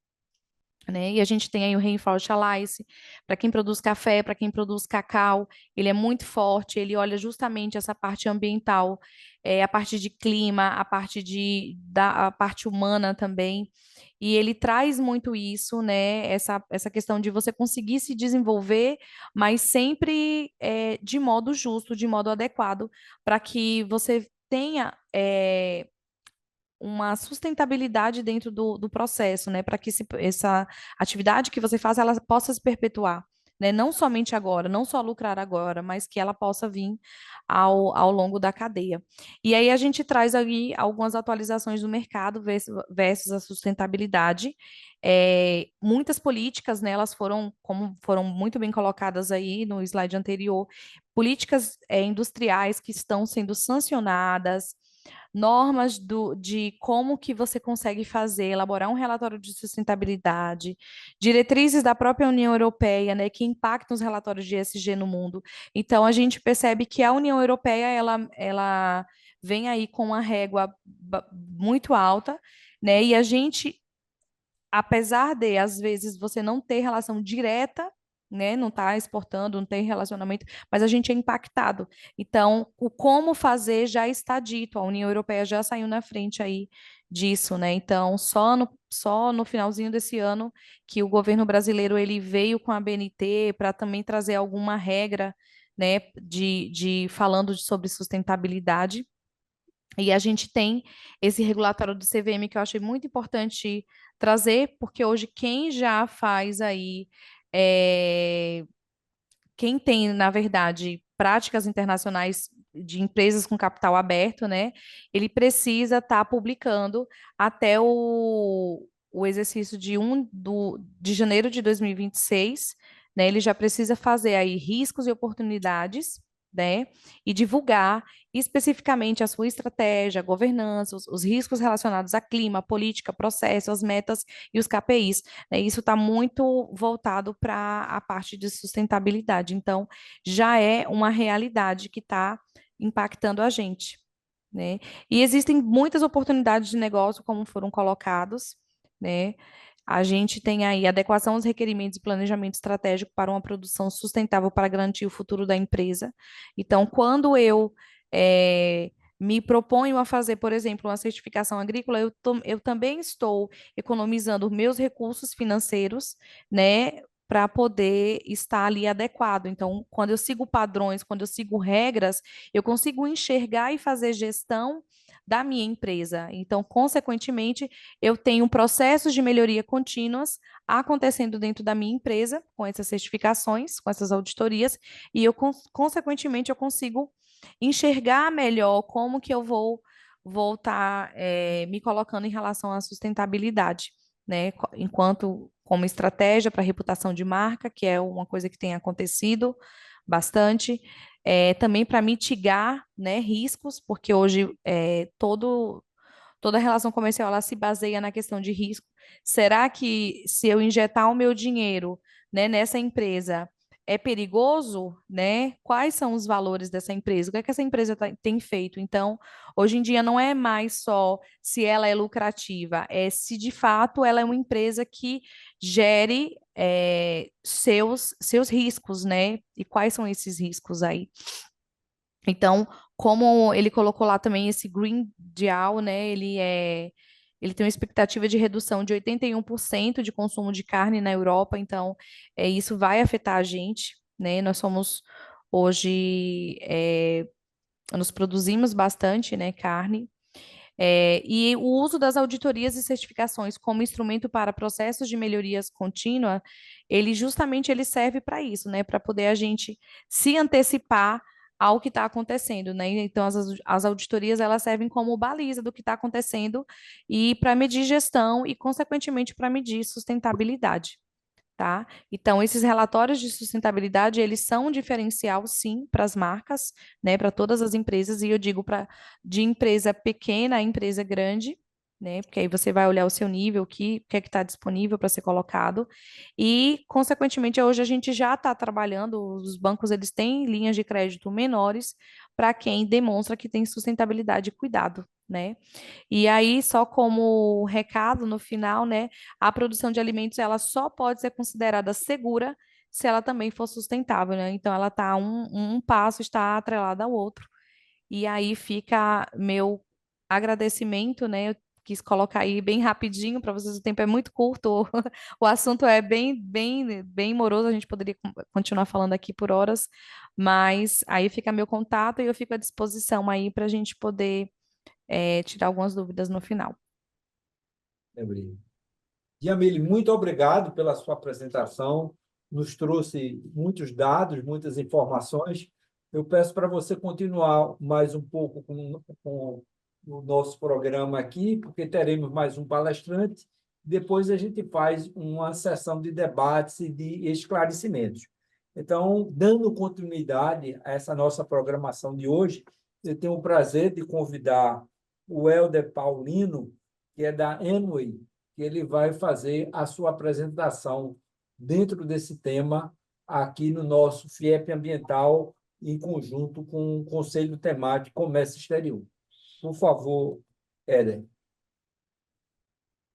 Né? E a gente tem aí o Rainforest Alliance, para quem produz café, para quem produz cacau, ele é muito forte, ele olha justamente essa parte ambiental, a parte de clima, a parte humana também, e ele traz muito isso, né? Essa questão de você conseguir se desenvolver, mas sempre de modo justo, de modo adequado, para que você tenha uma sustentabilidade dentro do processo, né, para que essa atividade que você faz, ela possa se perpetuar, né, não somente agora, não só lucrar agora, mas que ela possa vir ao longo da cadeia. E aí a gente traz aí algumas atualizações do mercado versus a sustentabilidade. Muitas políticas, né, elas como foram muito bem colocadas aí no slide anterior, políticas industriais que estão sendo sancionadas, normas de como que você consegue fazer, elaborar um relatório de sustentabilidade, diretrizes da própria União Europeia, né, que impactam os relatórios de ESG no mundo. Então, a gente percebe que a União Europeia, ela vem aí com uma régua muito alta, né, e a gente, apesar de, às vezes, você não ter relação direta, né, não está exportando, não tem relacionamento, mas a gente é impactado. Então, o como fazer já está dito, a União Europeia já saiu na frente aí disso, né? Então, só no finalzinho desse ano que o governo brasileiro ele veio com a BNT para também trazer alguma regra, né, falando sobre sustentabilidade. E a gente tem esse regulatório do CVM que eu achei muito importante trazer, porque hoje quem já faz aí, quem tem, na verdade, práticas internacionais de empresas com capital aberto, né, ele precisa estar publicando até o exercício de janeiro de 2026, né, ele já precisa fazer aí riscos e oportunidades, né, e divulgar especificamente a sua estratégia, a governança, os riscos relacionados a clima, política, processo, as metas e os KPIs, né? Isso está muito voltado para a parte de sustentabilidade. Então, já é uma realidade que está impactando a gente, né? E existem muitas oportunidades de negócio, como foram colocados, né? A gente tem aí adequação aos requerimentos e planejamento estratégico para uma produção sustentável para garantir o futuro da empresa. Então, quando eu me proponho a fazer, por exemplo, uma certificação agrícola, eu também estou economizando meus recursos financeiros, né, para poder estar ali adequado. Então, quando eu sigo padrões, quando eu sigo regras, eu consigo enxergar e fazer gestão da minha empresa. Então, consequentemente, eu tenho processos de melhoria contínuas acontecendo dentro da minha empresa, com essas certificações, com essas auditorias, e consequentemente, eu consigo enxergar melhor como que eu vou vou estar me colocando em relação à sustentabilidade, né? Enquanto como estratégia para reputação de marca, que é uma coisa que tem acontecido bastante, também para mitigar, né, riscos, porque hoje toda relação comercial ela se baseia na questão de risco. Será que se eu injetar o meu dinheiro, né, nessa empresa é perigoso, né? Quais são os valores dessa empresa? O que é que essa empresa tem feito? Então, hoje em dia não é mais só se ela é lucrativa, é se de fato ela é uma empresa que gere seus riscos, né? E quais são esses riscos aí? Então, como ele colocou lá também esse Green Deal, né? Ele tem uma expectativa de redução de 81% de consumo de carne na Europa, então isso vai afetar a gente, né? Nós somos hoje nós produzimos bastante, né, carne. E o uso das auditorias e certificações como instrumento para processos de melhorias contínua, ele serve para isso, né? Para poder a gente se antecipar ao que está acontecendo, né? Então, as auditorias, elas servem como baliza do que está acontecendo e para medir gestão e, consequentemente, para medir sustentabilidade. Tá? Então, esses relatórios de sustentabilidade, eles são um diferencial, sim, para as marcas, né, para todas as empresas, e eu digo de empresa pequena a empresa grande, né, porque aí você vai olhar o seu nível, o que é que está disponível para ser colocado, e, consequentemente, hoje a gente já está trabalhando, os bancos, eles têm linhas de crédito menores para quem demonstra que tem sustentabilidade e cuidado, né? E aí, só como recado no final, né, a produção de alimentos ela só pode ser considerada segura se ela também for sustentável, né? Então, ela tá um passo está atrelado ao outro. E aí fica meu agradecimento, né? Eu quis colocar aí bem rapidinho para vocês, o tempo é muito curto, o assunto é bem moroso, a gente poderia continuar falando aqui por horas, mas aí fica meu contato e eu fico à disposição aí para a gente poder tirar algumas dúvidas no final. Gabriel. Jamile, muito obrigado pela sua apresentação. Nos trouxe muitos dados, muitas informações. Eu peço para você continuar mais um pouco com o nosso programa aqui, porque teremos mais um palestrante. Depois a gente faz uma sessão de debates e de esclarecimentos. Então, dando continuidade a essa nossa programação de hoje, eu tenho o prazer de convidar o Helder Paulino, que é da Amway, que ele vai fazer a sua apresentação dentro desse tema aqui no nosso FIEP Ambiental, em conjunto com o Conselho Temático Comércio Exterior. Por favor, Éder.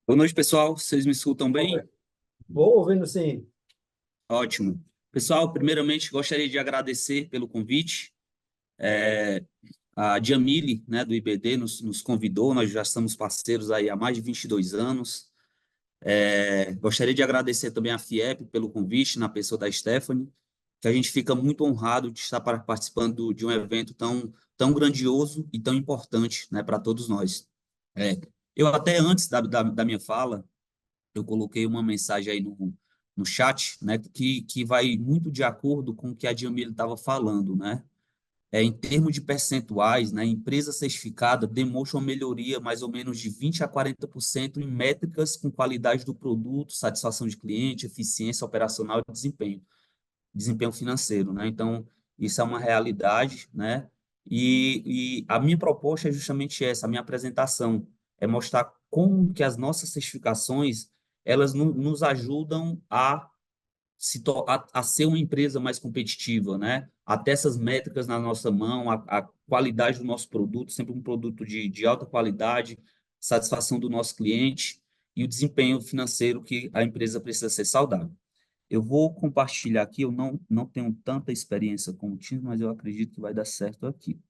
Boa noite, pessoal. Vocês me escutam bem? Vou ouvindo, sim. Ótimo. Pessoal, primeiramente, gostaria de agradecer pelo convite. A Jamile, né, do IBD, nos convidou, nós já estamos parceiros aí há mais de 22 anos. Gostaria de agradecer também à FIEP pelo convite, na pessoa da Stephanie, que a gente fica muito honrado de estar participando de um evento tão grandioso e tão importante, né, para todos nós. Eu até antes da minha fala, eu coloquei uma mensagem aí no chat, né, que vai muito de acordo com o que a Jamile estava falando, né? Em termos de percentuais, né, a empresa certificada demonstra uma melhoria mais ou menos de 20 a 40% em métricas com qualidade do produto, satisfação de cliente, eficiência operacional e desempenho financeiro, né? Então, isso é uma realidade, né? E a minha proposta é justamente essa, a minha apresentação, é mostrar como que as nossas certificações, elas nos ajudam a ser uma empresa mais competitiva, né? A ter essas métricas na nossa mão, a qualidade do nosso produto, sempre um produto de alta qualidade, satisfação do nosso cliente e o desempenho financeiro que a empresa precisa ser saudável. Eu vou compartilhar aqui, eu não tenho tanta experiência com o Teams, mas eu acredito que vai dar certo aqui.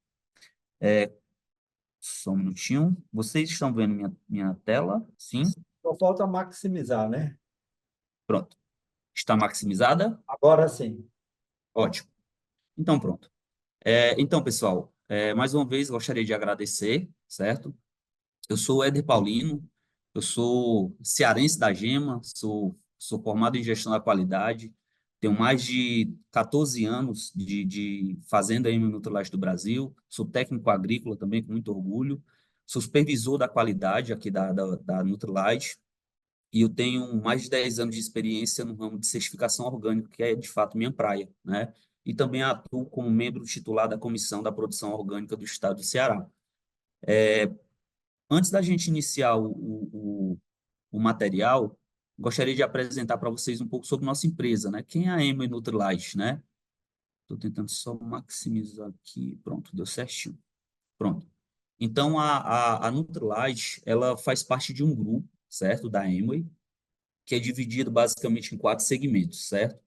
Só um minutinho. Vocês estão vendo minha tela? Sim? Só falta maximizar, né? Pronto. Está maximizada? Agora sim. Ótimo. Então, pronto. Então, pessoal, mais uma vez gostaria de agradecer, certo? Eu sou o Éder Paulino, eu sou cearense da Gema, sou formado em gestão da qualidade, tenho mais de 14 anos de fazenda aí no Nutrilite do Brasil, sou técnico agrícola também, com muito orgulho, sou supervisor da qualidade aqui da Nutrilite, e eu tenho mais de 10 anos de experiência no ramo de certificação orgânica, que é, de fato, minha praia, né? E também atuo como membro titular da Comissão da Produção Orgânica do Estado do Ceará. Antes da gente iniciar o material, gostaria de apresentar para vocês um pouco sobre nossa empresa, né? Quem é a Amway Nutrilite, né? Estou tentando só maximizar aqui. Pronto, deu certinho. Pronto. Então, a Nutrilite, ela faz parte de um grupo, certo? Da Amway, que é dividido basicamente em 4 segmentos, certo?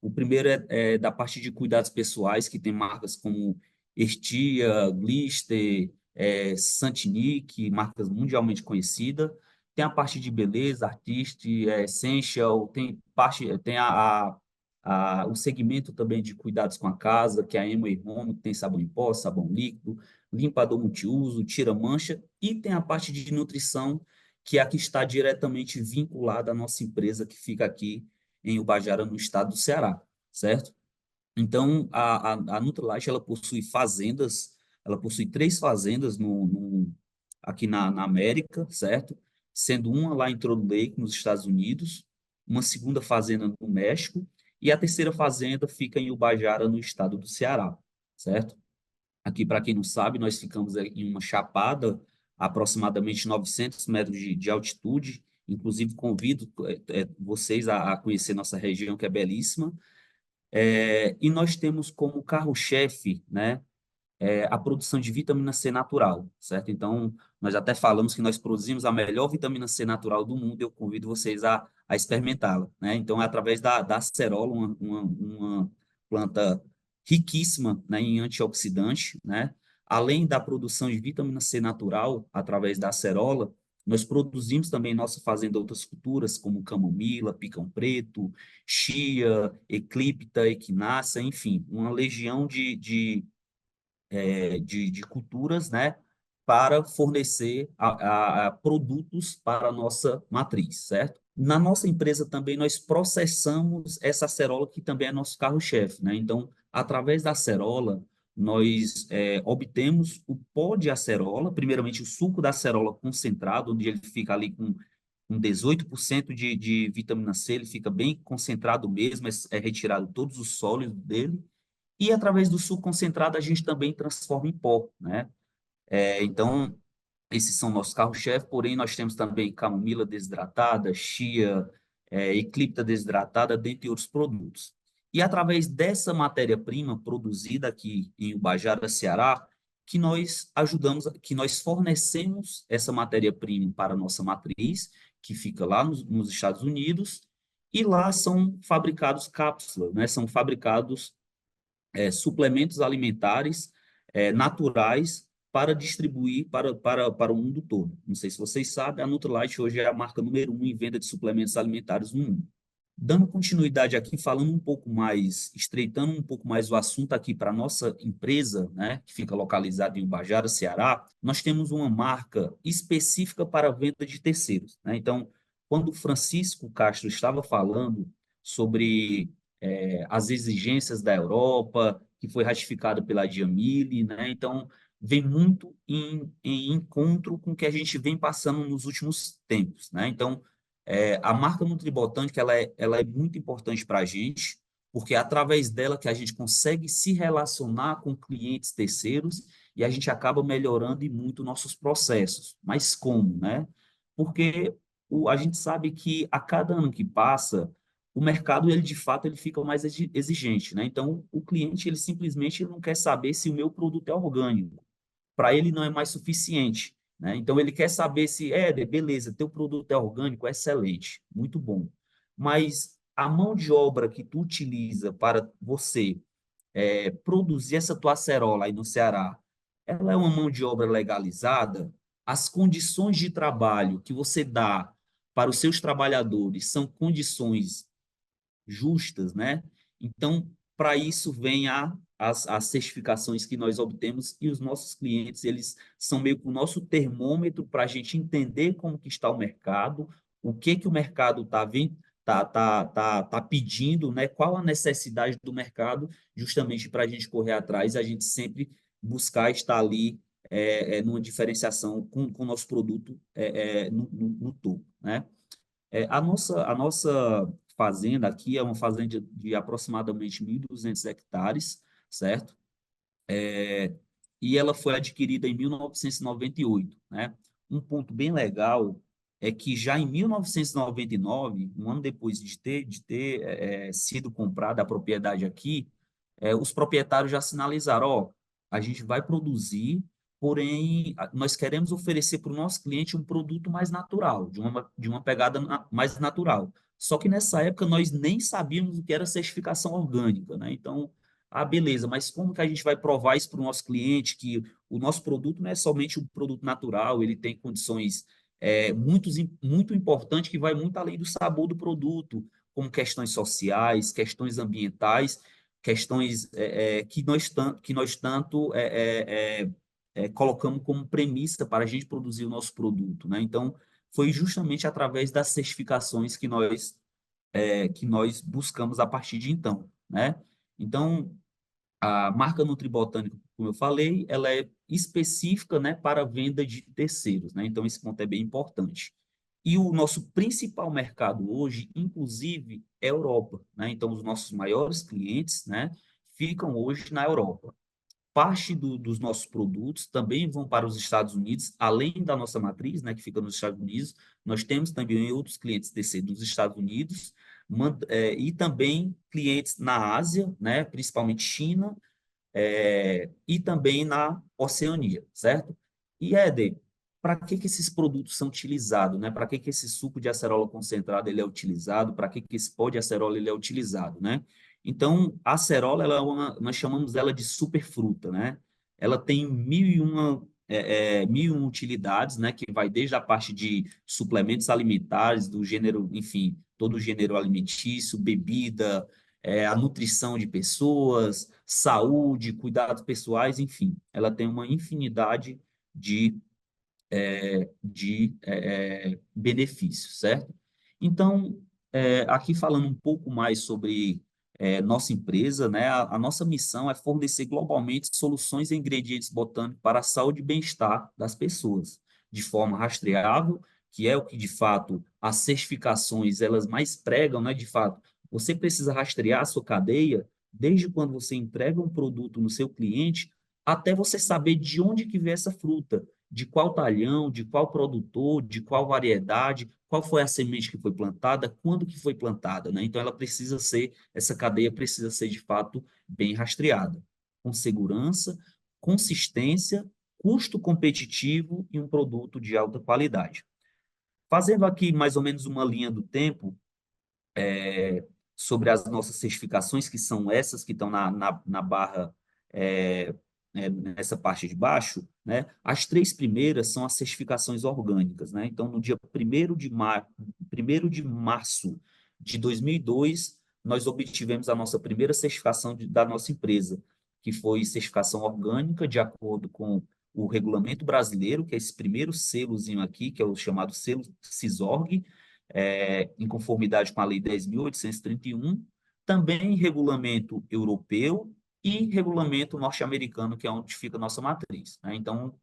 O primeiro é da parte de cuidados pessoais, que tem marcas como Estia, Glister, Santinic, marcas mundialmente conhecidas. Tem a parte de beleza, Artist, Essential, tem o segmento também de cuidados com a casa, que é a Amway Home, que tem sabão em pó, sabão líquido, limpador multiuso, tira mancha, e tem a parte de nutrição, que é a que está diretamente vinculada à nossa empresa, que fica aqui em Ubajara, no estado do Ceará, certo? Então, a Nutrilite, ela possui fazendas, ela possui 3 fazendas aqui na América, certo? Sendo uma lá em Troll Lake, nos Estados Unidos, uma segunda fazenda no México, e a terceira fazenda fica em Ubajara, no estado do Ceará, certo? Aqui, para quem não sabe, nós ficamos em uma chapada, a aproximadamente 900 metros de altitude. Inclusive, convido vocês a conhecer nossa região, que é belíssima. E nós temos como carro-chefe, né, a produção de vitamina C natural, certo? Então, nós até falamos que nós produzimos a melhor vitamina C natural do mundo, eu convido vocês a experimentá-la, né? Então, é através da acerola, uma planta riquíssima, né, em antioxidante, né? Além da produção de vitamina C natural, através da acerola, nós produzimos também em nossa fazenda outras culturas, como camomila, picão preto, chia, eclipta, equinácea, enfim, uma legião de culturas, né, para fornecer a produtos para a nossa matriz, certo? Na nossa empresa também nós processamos essa acerola, que também é nosso carro-chefe, né? Então, através da acerola, nós obtemos o pó de acerola, primeiramente o suco da acerola concentrado, onde ele fica ali com 18% de vitamina C, ele fica bem concentrado mesmo, é retirado todos os sólidos dele, e através do suco concentrado a gente também transforma em pó, né? Então, esses são nossos carros-chefe, porém nós temos também camomila desidratada, chia, eclipta desidratada, dentre outros produtos. E através dessa matéria-prima produzida aqui em Ubajara, Ceará, que nós ajudamos, que nós fornecemos essa matéria-prima para a nossa matriz, que fica lá nos Estados Unidos, e lá são fabricados cápsulas, né? São fabricados suplementos alimentares naturais para distribuir para o mundo todo. Não sei se vocês sabem, a Nutrilite hoje é a marca número 1 em venda de suplementos alimentares no mundo. Dando continuidade aqui, falando um pouco mais, estreitando um pouco mais o assunto aqui para a nossa empresa, né, que fica localizada em Ubajara, Ceará, nós temos uma marca específica para a venda de terceiros, né? Então, quando o Francisco Castro estava falando sobre as exigências da Europa, que foi ratificada pela Diamile, né? Então, vem muito em encontro com o que a gente vem passando nos últimos tempos, né? Então, a marca Nutribotânica, ela é muito importante para a gente, porque é através dela que a gente consegue se relacionar com clientes terceiros e a gente acaba melhorando e muito nossos processos. Mas como, né? Porque a gente sabe que a cada ano que passa, o mercado, ele de fato, ele fica mais exigente, né? Então, o cliente, ele simplesmente não quer saber se o meu produto é orgânico. Para ele não é mais suficiente, né? Então, ele quer saber se, beleza, teu produto é orgânico, excelente, muito bom. Mas a mão de obra que tu utiliza para você produzir essa tua acerola aí no Ceará, ela é uma mão de obra legalizada? As condições de trabalho que você dá para os seus trabalhadores são condições justas, né? Então, para isso vem as certificações que nós obtemos, e os nossos clientes, eles são meio que o nosso termômetro para a gente entender como que está o mercado, o que o mercado tá pedindo, né? Qual a necessidade do mercado, justamente para a gente correr atrás, a gente sempre buscar estar ali numa diferenciação com o nosso produto no topo, né? A nossa fazenda aqui é uma fazenda de aproximadamente 1.200 hectares, certo? E ela foi adquirida em 1998, né? Um ponto bem legal é que já em 1999, um ano depois de ter sido comprada a propriedade aqui, os proprietários já sinalizaram, ó, a gente vai produzir, porém, nós queremos oferecer para o nosso cliente um produto mais natural, de uma pegada mais natural. Só que nessa época nós nem sabíamos o que era certificação orgânica, né? Então, beleza, mas como que a gente vai provar isso para o nosso cliente, que o nosso produto não é somente um produto natural, ele tem condições muito importantes que vai muito além do sabor do produto, como questões sociais, questões ambientais, questões que nós tanto colocamos como premissa para a gente produzir o nosso produto, né? Então, foi justamente através das certificações que nós buscamos a partir de então, né? Então, a marca Nutribotânica, como eu falei, ela é específica, né, para a venda de terceiros, né? Então, esse ponto é bem importante. E o nosso principal mercado hoje, inclusive, é a Europa, né? Então, os nossos maiores clientes, né, ficam hoje na Europa. Parte dos nossos produtos também vão para os Estados Unidos, além da nossa matriz, né, que fica nos Estados Unidos. Nós temos também outros clientes terceiros nos Estados Unidos, e também clientes na Ásia, né, principalmente China, e também na Oceania, certo? E, Éder, para que esses produtos são utilizados, né? Para que esse suco de acerola concentrado ele é utilizado? Para que esse pó de acerola ele é utilizado, né? Então, a acerola, nós chamamos ela de superfruta, né? Ela tem mil e uma utilidades, né? Que vai desde a parte de suplementos alimentares, do gênero, enfim, todo o gênero alimentício, bebida, a nutrição de pessoas, saúde, cuidados pessoais, enfim, ela tem uma infinidade de benefícios, certo? Então, aqui falando um pouco mais sobre nossa empresa, né? A nossa missão é fornecer globalmente soluções e ingredientes botânicos para a saúde e bem-estar das pessoas, de forma rastreável, que é o que, de fato, as certificações, elas mais pregam, né? De fato, você precisa rastrear a sua cadeia, desde quando você entrega um produto no seu cliente, até você saber de onde que vem essa fruta, de qual talhão, de qual produtor, de qual variedade, qual foi a semente que foi plantada, quando que foi plantada, né? Então essa cadeia precisa ser de fato bem rastreada, com segurança, consistência, custo competitivo e um produto de alta qualidade. Fazendo aqui mais ou menos uma linha do tempo sobre as nossas certificações, que são essas que estão na barra nessa parte de baixo, né? As três primeiras são as certificações orgânicas, né? Então, no dia 1º de março de 2002, nós obtivemos a nossa primeira certificação da nossa empresa, que foi certificação orgânica, de acordo com o regulamento brasileiro, que é esse primeiro selozinho aqui, que é o chamado selo CISORG, em conformidade com a Lei 10.831, também regulamento europeu e regulamento norte-americano, que é onde fica a nossa matriz, né? Então,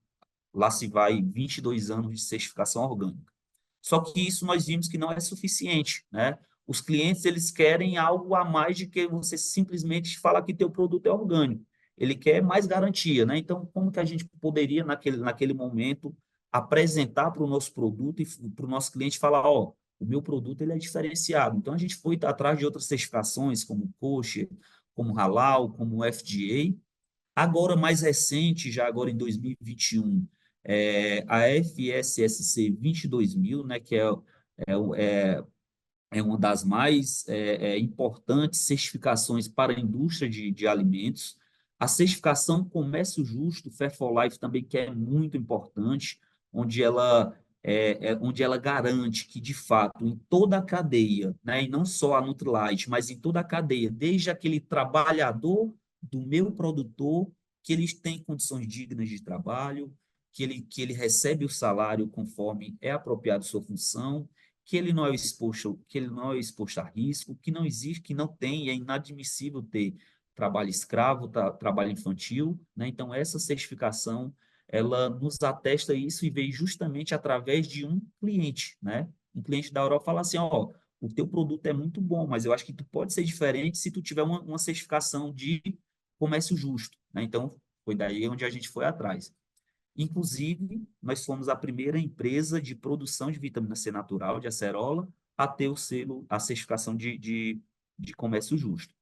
lá se vai 22 anos de certificação orgânica. Só que isso nós vimos que não é suficiente, né? Os clientes, eles querem algo a mais de que você simplesmente falar que teu produto é orgânico. Ele quer mais garantia, né? Então, como que a gente poderia, naquele momento, apresentar para o nosso produto e para o nosso cliente falar, ó, o meu produto ele é diferenciado. Então, a gente foi atrás de outras certificações, como kosher, como halal, como FDA. Agora, mais recente, já agora em 2021, a FSSC 22000, né, que é uma das mais importantes certificações para a indústria de alimentos. A certificação Comércio Justo, Fair for Life, também que é muito importante, onde ela garante que, de fato, em toda a cadeia, né, e não só a Nutrilite, mas em toda a cadeia, desde aquele trabalhador do meu produtor, que eles têm condições dignas de trabalho, que ele recebe o salário conforme é apropriado sua função, que ele não é exposto a risco, que não existe, que não tem, é inadmissível ter trabalho escravo, trabalho infantil, né? Então, essa certificação ela nos atesta isso e veio justamente através de um cliente, né? Um cliente da Europa fala assim, ó, o teu produto é muito bom, mas eu acho que tu pode ser diferente se tu tiver uma certificação de comércio justo, né? Então, foi daí onde a gente foi atrás. Inclusive, nós fomos a primeira empresa de produção de vitamina C natural, de acerola, a ter o selo, a certificação de comércio justo.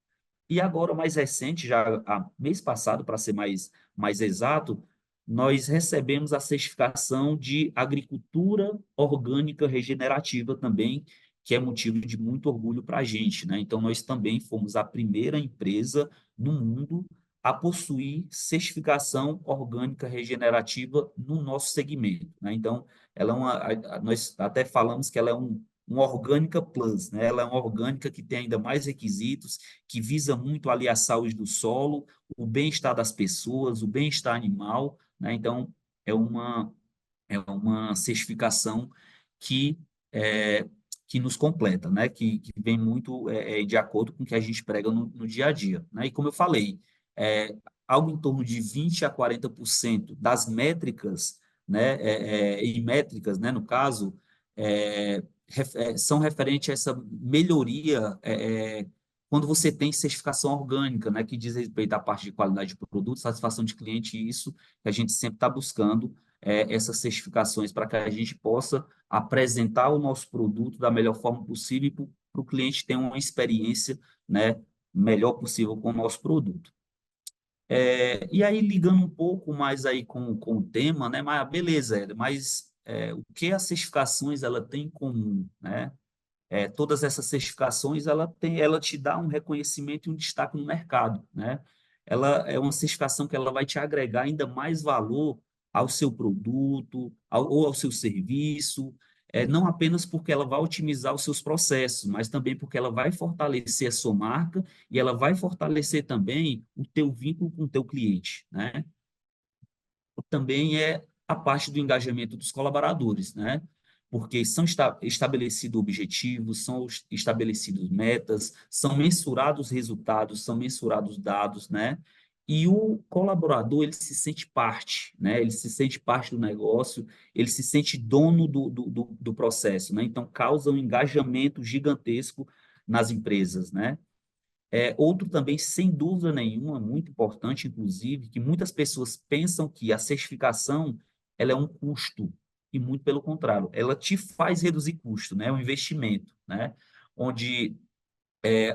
E agora, mais recente, já mês passado, para ser mais exato, nós recebemos a certificação de agricultura orgânica regenerativa também, que é motivo de muito orgulho para a gente, né? Então, nós também fomos a primeira empresa no mundo a possuir certificação orgânica regenerativa no nosso segmento, né? Então, ela é nós até falamos que ela é uma orgânica plus, né? Ela é uma orgânica que tem ainda mais requisitos, que visa muito ali a saúde do solo, o bem-estar das pessoas, o bem-estar animal, né? Então, é uma certificação que, é, que nos completa, né? Que vem muito de acordo com o que a gente prega no dia a dia, né? E como eu falei, é, algo em torno de 20 a 40% das métricas, né? E métricas, né? No caso, são referentes a essa melhoria quando você tem certificação orgânica, né? Que diz respeito à parte de qualidade de produto, satisfação de cliente, e isso que a gente sempre está buscando essas certificações para que a gente possa apresentar o nosso produto da melhor forma possível para o cliente ter uma experiência, né, melhor possível com o nosso produto. E aí, ligando um pouco mais aí com o tema, né, mas beleza, mas o que as certificações ela tem em comum, né? Todas essas certificações ela te dá um reconhecimento e um destaque no mercado, né? Ela é uma certificação que ela vai te agregar ainda mais valor ao seu produto ou ao seu serviço, não apenas porque ela vai otimizar os seus processos, mas também porque ela vai fortalecer a sua marca e ela vai fortalecer também o teu vínculo com o teu cliente, né? Também é a parte do engajamento dos colaboradores, né? Porque são estabelecidos objetivos, são estabelecidos metas, são mensurados resultados, são mensurados dados, né? E o colaborador, ele se sente parte, né? Ele se sente parte do negócio, ele se sente dono do processo, né? Então, causa um engajamento gigantesco nas empresas, né? Outro também, sem dúvida nenhuma, muito importante, inclusive, que muitas pessoas pensam que a certificação ela é um custo, e muito pelo contrário, ela te faz reduzir custo, né? É um investimento, né? Onde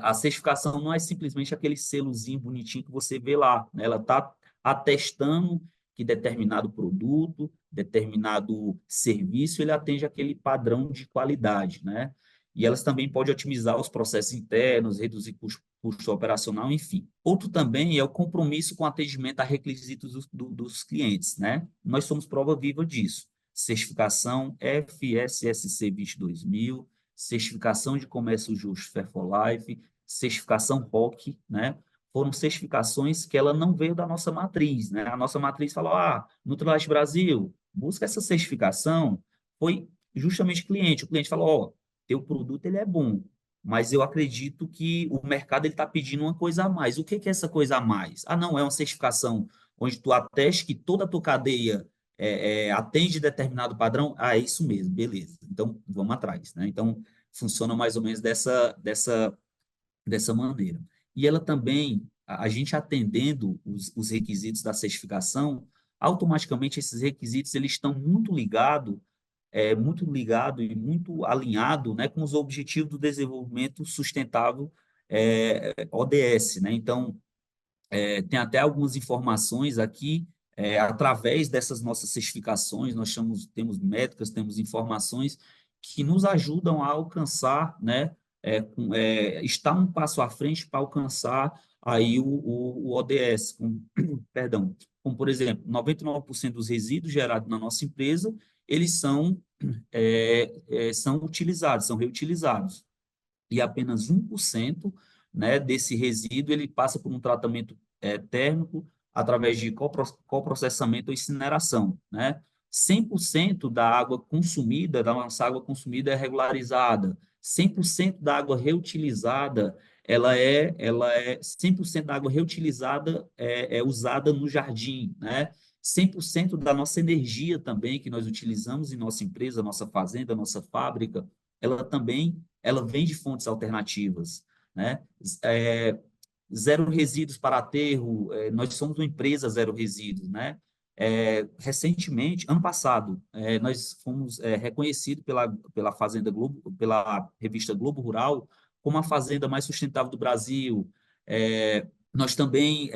a certificação não é simplesmente aquele selozinho bonitinho que você vê lá, né? Ela está atestando que determinado produto, determinado serviço, ele atende aquele padrão de qualidade, né? E elas também podem otimizar os processos internos, reduzir custo operacional, enfim. Outro também é o compromisso com o atendimento a requisitos dos clientes, né? Nós somos prova viva disso. Certificação FSSC 22000, certificação de comércio justo Fair for Life, certificação ROC, né? Foram certificações que ela não veio da nossa matriz, né? A nossa matriz falou, Nutrilite Brasil, busca essa certificação. Foi justamente o cliente falou, teu produto ele é bom, mas eu acredito que o mercado está pedindo uma coisa a mais. O que é essa coisa a mais? Não, é uma certificação onde tu ateste que toda a tua cadeia atende determinado padrão? É isso mesmo, beleza. Então, vamos atrás, né? Então, funciona mais ou menos dessa maneira. E ela também, a gente atendendo os requisitos da certificação, automaticamente esses requisitos eles estão muito ligado e muito alinhado, né, com os Objetivos do Desenvolvimento Sustentável, ODS, né? Então, tem até algumas informações aqui, através dessas nossas certificações, nós temos métricas, temos informações que nos ajudam a alcançar, né, estar um passo à frente para alcançar aí o ODS, perdão, como por exemplo, 99% dos resíduos gerados na nossa empresa, eles são utilizados, são reutilizados, e apenas 1%, né, desse resíduo ele passa por um tratamento térmico através de coprocessamento ou incineração, né? 100% da água consumida, da nossa água consumida é regularizada, 100% da água reutilizada, 100% da água reutilizada é usada no jardim, né? 100% da nossa energia também, que nós utilizamos em nossa empresa, nossa fazenda, nossa fábrica, ela vem de fontes alternativas, né? Zero resíduos para aterro, nós somos uma empresa zero resíduos, né? Recentemente, ano passado, nós fomos reconhecidos pela Fazenda Globo, pela revista Globo Rural, como a fazenda mais sustentável do Brasil. Nós também,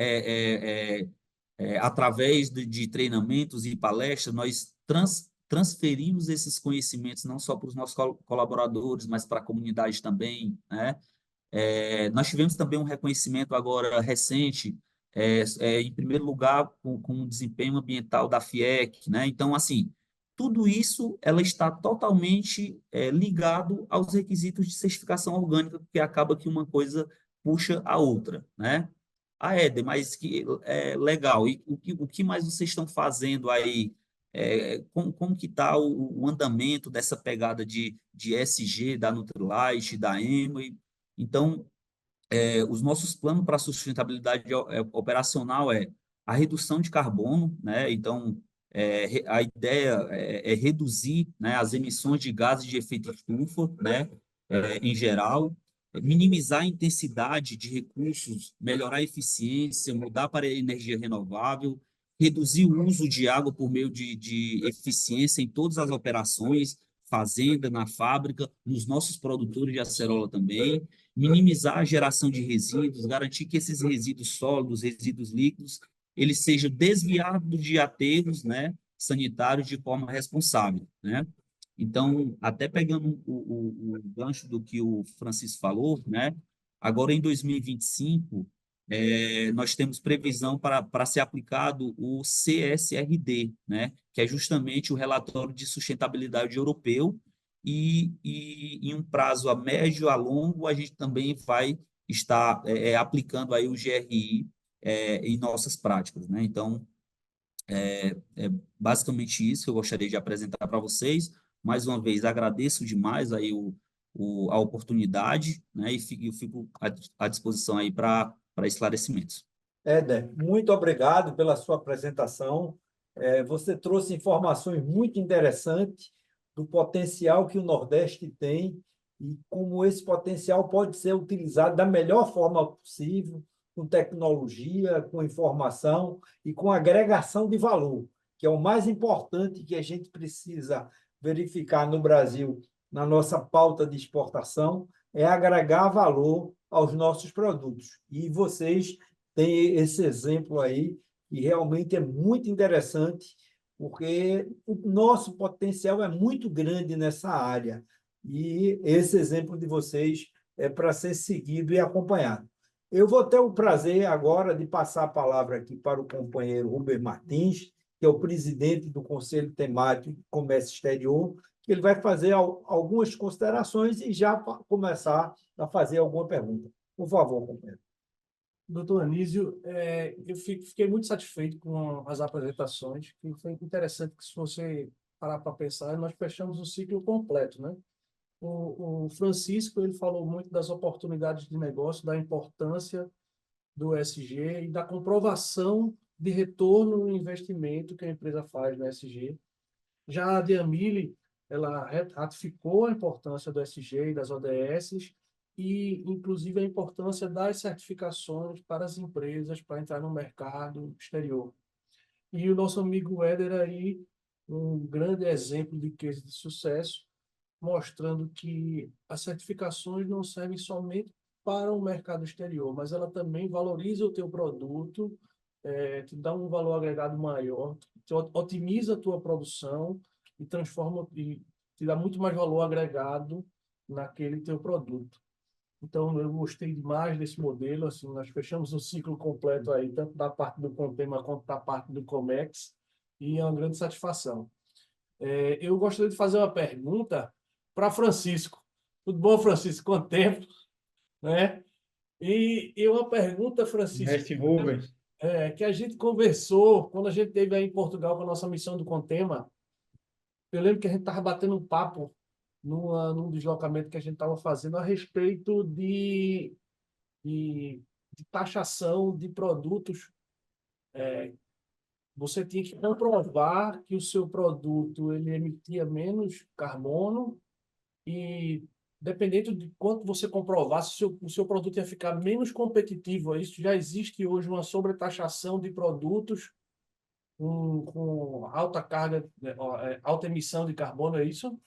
através de treinamentos e palestras, nós transferimos esses conhecimentos não só para os nossos colaboradores, mas para a comunidade também, né? Nós tivemos também um reconhecimento agora recente, em primeiro lugar, com o desempenho ambiental da FIEC, né? Então, assim, tudo isso ela está totalmente ligado aos requisitos de certificação orgânica, porque acaba que uma coisa puxa a outra, né? Ah, Éder, mas que legal. E o que mais vocês estão fazendo aí? Como que está o andamento dessa pegada de ESG, da Nutrilite, da EMA? Então, os nossos planos para a sustentabilidade operacional é a redução de carbono, né? Então, a ideia é reduzir, né, as emissões de gases de efeito estufa, né, em geral, minimizar a intensidade de recursos, melhorar a eficiência, mudar para a energia renovável, reduzir o uso de água por meio de eficiência em todas as operações, fazenda, na fábrica, nos nossos produtores de acerola também, minimizar a geração de resíduos, garantir que esses resíduos sólidos, resíduos líquidos, eles sejam desviados de aterros, né, sanitários de forma responsável, né? Então, até pegando o gancho do que o Francisco falou, né? Agora, em 2025, nós temos previsão para ser aplicado o CSRD, né? Que é justamente o relatório de sustentabilidade europeu, e em um prazo a médio a longo, a gente também vai estar aplicando aí o GRI em nossas práticas, né? Então, é basicamente isso que eu gostaria de apresentar para vocês. Mais uma vez, agradeço demais aí a oportunidade, né? E eu fico à disposição aí para esclarecimentos. Éder, muito obrigado pela sua apresentação. Você trouxe informações muito interessantes do potencial que o Nordeste tem e como esse potencial pode ser utilizado da melhor forma possível, com tecnologia, com informação e com agregação de valor, que é o mais importante que a gente precisa verificar no Brasil, na nossa pauta de exportação, é agregar valor aos nossos produtos. E vocês tem esse exemplo aí, que realmente é muito interessante, porque o nosso potencial é muito grande nessa área. E esse exemplo de vocês é para ser seguido e acompanhado. Eu vou ter o prazer agora de passar a palavra aqui para o companheiro Rubem Martins, que é o presidente do Conselho Temático de Comércio Exterior, que ele vai fazer algumas considerações e já começar a fazer alguma pergunta. Por favor, companheiro. Doutor Anísio, eu fiquei muito satisfeito com as apresentações, que foi interessante que, se você parar para pensar, nós fechamos o ciclo completo, né? O Francisco, ele falou muito das oportunidades de negócio, da importância do ESG e da comprovação de retorno no investimento que a empresa faz no ESG. Já a Diamile, ela ratificou a importância do ESG e das ODS, e, inclusive, a importância das certificações para as empresas para entrar no mercado exterior. E o nosso amigo Éder aí, um grande exemplo de case de sucesso, mostrando que as certificações não servem somente para o mercado exterior, mas ela também valoriza o teu produto, te dá um valor agregado maior, otimiza a tua produção e transforma e te dá muito mais valor agregado naquele teu produto. Então, eu gostei demais desse modelo. Assim, nós fechamos o ciclo completo aí, tanto da parte do Contema quanto da parte do Comex, e é uma grande satisfação. Eu gostaria de fazer uma pergunta para Francisco. Tudo bom, Francisco? Quanto tempo, né? E uma pergunta, Francisco, Mestre Rubens. que a gente conversou quando a gente esteve aí em Portugal com a nossa missão do Contema. Eu lembro que a gente estava batendo um papo num deslocamento que a gente estava fazendo a respeito de taxação de produtos você tinha que comprovar que o seu produto ele emitia menos carbono e, dependendo de quanto você comprovasse, o seu produto ia ficar menos competitivo. Isso já existe hoje uma sobretaxação de produtos com alta carga, alta emissão de carbono, é isso?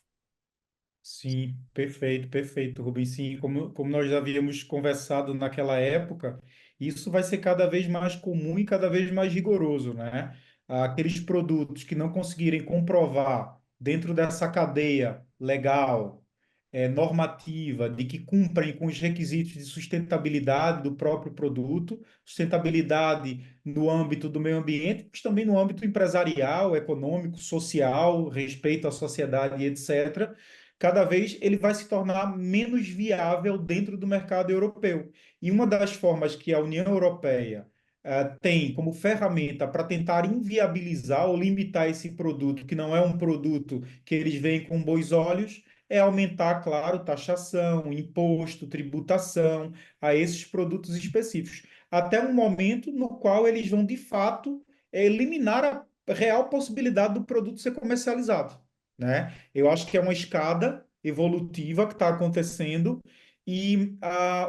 Sim, perfeito, perfeito, Rubens. Sim, como nós já havíamos conversado naquela época, isso vai ser cada vez mais comum e cada vez mais rigoroso, né? Aqueles produtos que não conseguirem comprovar dentro dessa cadeia legal, normativa, de que cumprem com os requisitos de sustentabilidade do próprio produto, sustentabilidade no âmbito do meio ambiente, mas também no âmbito empresarial, econômico, social, respeito à sociedade, etc., cada vez ele vai se tornar menos viável dentro do mercado europeu. E uma das formas que a União Europeia tem como ferramenta para tentar inviabilizar ou limitar esse produto, que não é um produto que eles veem com bons olhos, é aumentar, claro, taxação, imposto, tributação a esses produtos específicos, até um momento no qual eles vão, de fato, eliminar a real possibilidade do produto ser comercializado, né? Eu acho que é uma escada evolutiva que está acontecendo e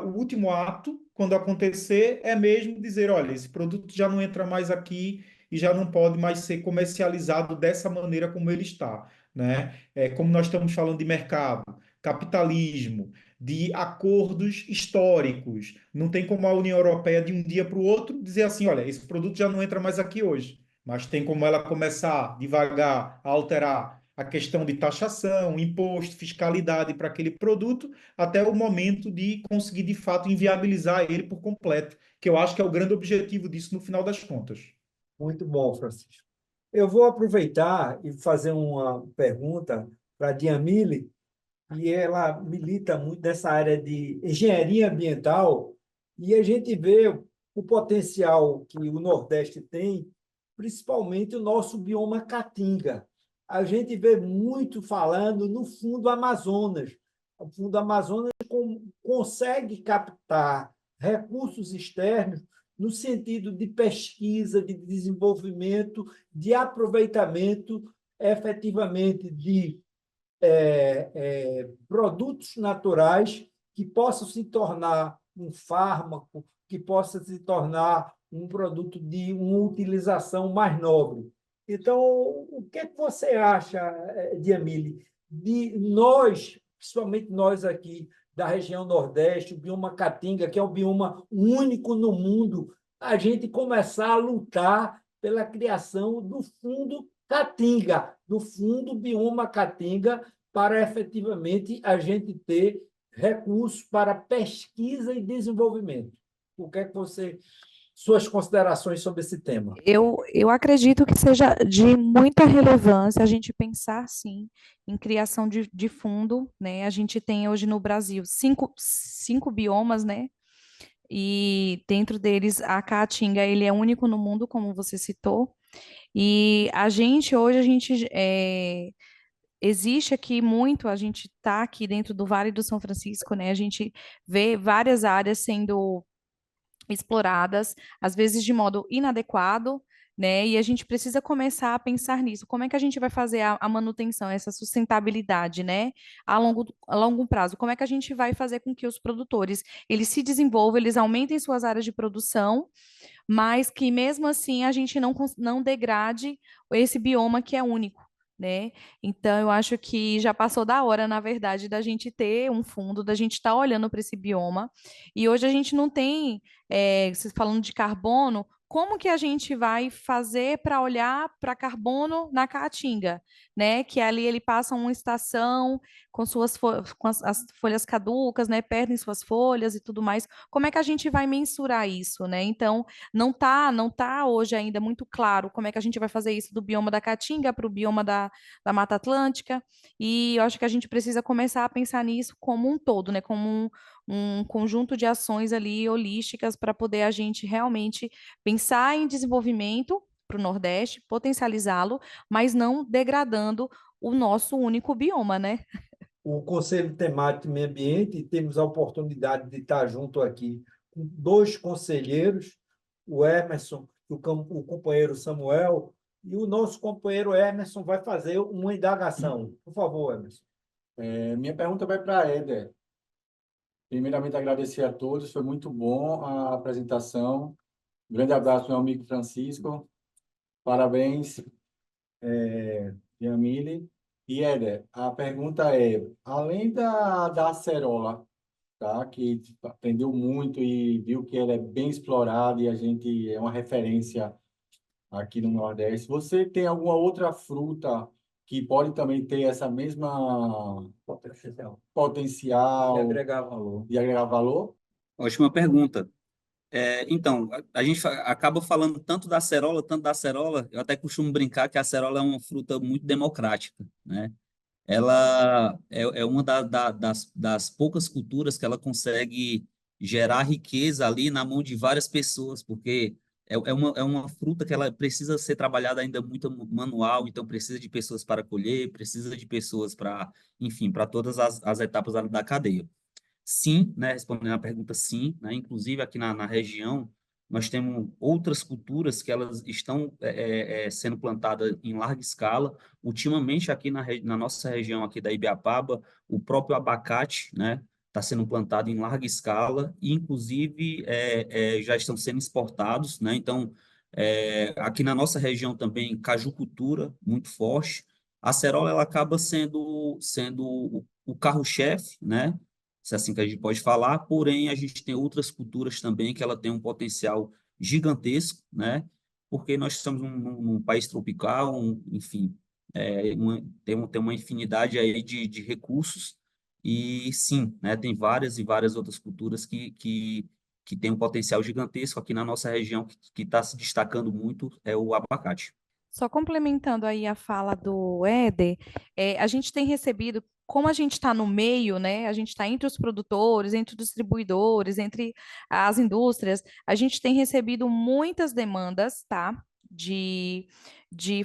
o último ato, quando acontecer, é mesmo dizer, olha, esse produto já não entra mais aqui e já não pode mais ser comercializado dessa maneira como ele está, né? Como nós estamos falando de mercado, capitalismo, de acordos históricos, não tem como a União Europeia de um dia para o outro dizer assim, olha, esse produto já não entra mais aqui hoje, mas tem como ela começar devagar a alterar a questão de taxação, imposto, fiscalidade para aquele produto, até o momento de conseguir, de fato, inviabilizar ele por completo, que eu acho que é o grande objetivo disso no final das contas. Muito bom, Francisco. Eu vou aproveitar e fazer uma pergunta para a Diamile, e ela milita muito nessa área de engenharia ambiental, e a gente vê o potencial que o Nordeste tem, principalmente o nosso bioma Caatinga. A gente vê muito falando no Fundo Amazonas. O Fundo Amazonas consegue captar recursos externos no sentido de pesquisa, de desenvolvimento, de aproveitamento efetivamente de produtos naturais que possam se tornar um fármaco, que possa se tornar um produto de uma utilização mais nobre. Então, o que é que você acha, Diamile, de nós, principalmente nós aqui da região Nordeste, o bioma Caatinga, que é um bioma único no mundo, a gente começar a lutar pela criação do Fundo Caatinga, do Fundo Bioma Caatinga, para efetivamente a gente ter recursos para pesquisa e desenvolvimento. O que é que você, suas considerações sobre esse tema? Eu acredito que seja de muita relevância a gente pensar, sim, em criação de fundo, né? A gente tem hoje no Brasil cinco biomas, né? E dentro deles, a Caatinga, ele é único no mundo, como você citou. E hoje, a gente existe aqui muito, a gente está aqui dentro do Vale do São Francisco, né? A gente vê várias áreas sendo exploradas, às vezes de modo inadequado, né? E a gente precisa começar a pensar nisso. Como é que a gente vai fazer a manutenção, essa sustentabilidade, né? A longo prazo. Como é que a gente vai fazer com que os produtores eles se desenvolvam, eles aumentem suas áreas de produção, mas que mesmo assim a gente não degrade esse bioma que é único, né? Então, eu acho que já passou da hora, na verdade, da gente ter um fundo, da gente estar olhando para esse bioma. E hoje a gente não tem, vocês falando de carbono, como que a gente vai fazer para olhar para carbono na Caatinga, né? Que ali ele passa uma estação com as folhas caducas, né? Perdem suas folhas e tudo mais. Como é que a gente vai mensurar isso, né? Então, não tá hoje ainda muito claro como é que a gente vai fazer isso do bioma da Caatinga para o bioma da Mata Atlântica, e eu acho que a gente precisa começar a pensar nisso como um todo, né? Como um conjunto de ações ali holísticas para poder a gente realmente pensar em desenvolvimento para o Nordeste, potencializá-lo, mas não degradando o nosso único bioma, né? O Conselho Temático de Meio Ambiente, temos a oportunidade de estar junto aqui com dois conselheiros, o Emerson o companheiro Samuel e o nosso companheiro Emerson vai fazer uma indagação. Por favor, Emerson. Minha pergunta vai para a Éder. Primeiramente, agradecer a todos, foi muito bom a apresentação. Um grande abraço, meu amigo Francisco. Parabéns, Jamile. E, Éder, a pergunta é, além da acerola, tá? Que aprendeu muito e viu que ela é bem explorada e a gente é uma referência aqui no Nordeste, você tem alguma outra fruta que pode também ter essa mesma potencial E agregar valor. de agregar valor? Ótima pergunta. Então, a gente acaba falando tanto da acerola, eu até costumo brincar que a acerola é uma fruta muito democrática, né? Ela é uma das poucas culturas que ela consegue gerar riqueza ali na mão de várias pessoas, porque é uma fruta que ela precisa ser trabalhada ainda muito manual, então precisa de pessoas para colher, precisa de pessoas para, enfim, para todas as etapas da cadeia. Sim, né, respondendo a pergunta, sim, né, inclusive aqui na região, nós temos outras culturas que elas estão sendo plantadas em larga escala. Ultimamente, aqui na nossa região aqui da Ibiapaba, o próprio abacate, né, está sendo plantado em larga escala e, inclusive, já estão sendo exportados, né? Então, aqui na nossa região também, cajucultura, muito forte. A acerola, ela acaba sendo o carro-chefe, né? Se é assim que a gente pode falar, porém a gente tem outras culturas também que ela tem um potencial gigantesco, né? Porque nós estamos num país tropical, enfim, tem uma infinidade aí de recursos e sim, né? Tem várias e várias outras culturas que têm um potencial gigantesco. Aqui na nossa região que está se destacando muito é o abacate. Só complementando aí a fala do Éder, a gente tem recebido, como a gente está no meio, né? A gente está entre os produtores, entre os distribuidores, entre as indústrias, a gente tem recebido muitas demandas, tá? De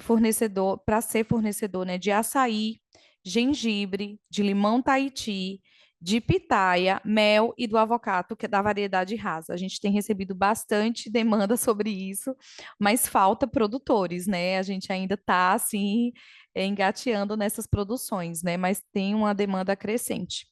fornecedor, para ser fornecedor, né? De açaí, gengibre, de limão Tahiti, de pitaia, mel e do avocado, que é da variedade rasa. A gente tem recebido bastante demanda sobre isso, mas falta produtores, né? A gente ainda está assim engateando nessas produções, né? Mas tem uma demanda crescente.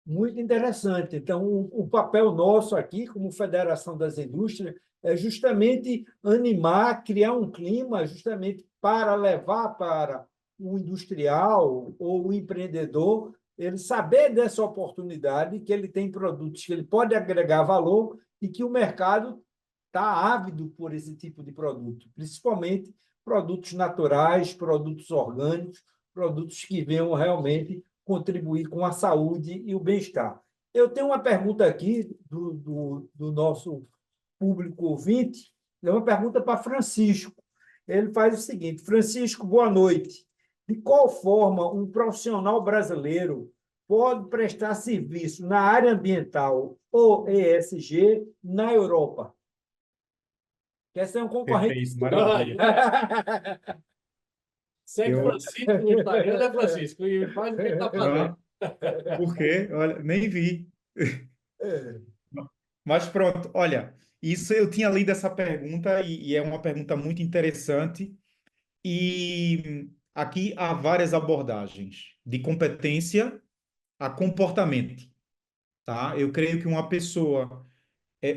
Muito interessante. Então, o papel nosso aqui, como Federação das Indústrias, é justamente animar, criar um clima justamente para levar para o industrial ou o empreendedor ele saber dessa oportunidade, que ele tem produtos que ele pode agregar valor e que o mercado está ávido por esse tipo de produto, principalmente produtos naturais, produtos orgânicos, produtos que venham realmente contribuir com a saúde e o bem-estar. Eu tenho uma pergunta aqui do nosso público ouvinte, é uma pergunta para Francisco. Ele faz o seguinte: Francisco, boa noite. De qual forma um profissional brasileiro pode prestar serviço na área ambiental ou ESG na Europa? Quer ser um concorrente? Perfeito, maravilha. Segue Eu- Francisco no Instagram, né, Francisco? E faz o que ele está fazendo. Por quê? Olha, nem vi. Mas pronto, olha, isso eu tinha lido essa pergunta e é uma pergunta muito interessante. E aqui há várias abordagens, de competência a comportamento, tá? Eu creio que uma pessoa,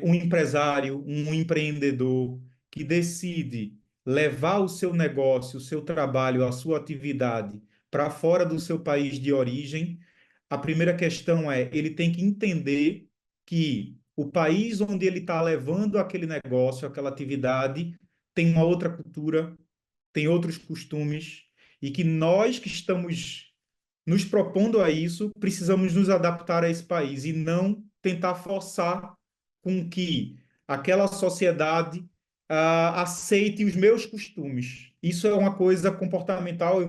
um empresário, um empreendedor que decide levar o seu negócio, o seu trabalho, a sua atividade para fora do seu país de origem, a primeira questão é, ele tem que entender que o país onde ele está levando aquele negócio, aquela atividade, tem uma outra cultura, tem outros costumes, e que nós que estamos nos propondo a isso, precisamos nos adaptar a esse país e não tentar forçar com que aquela sociedade aceite os meus costumes. Isso é uma coisa comportamental.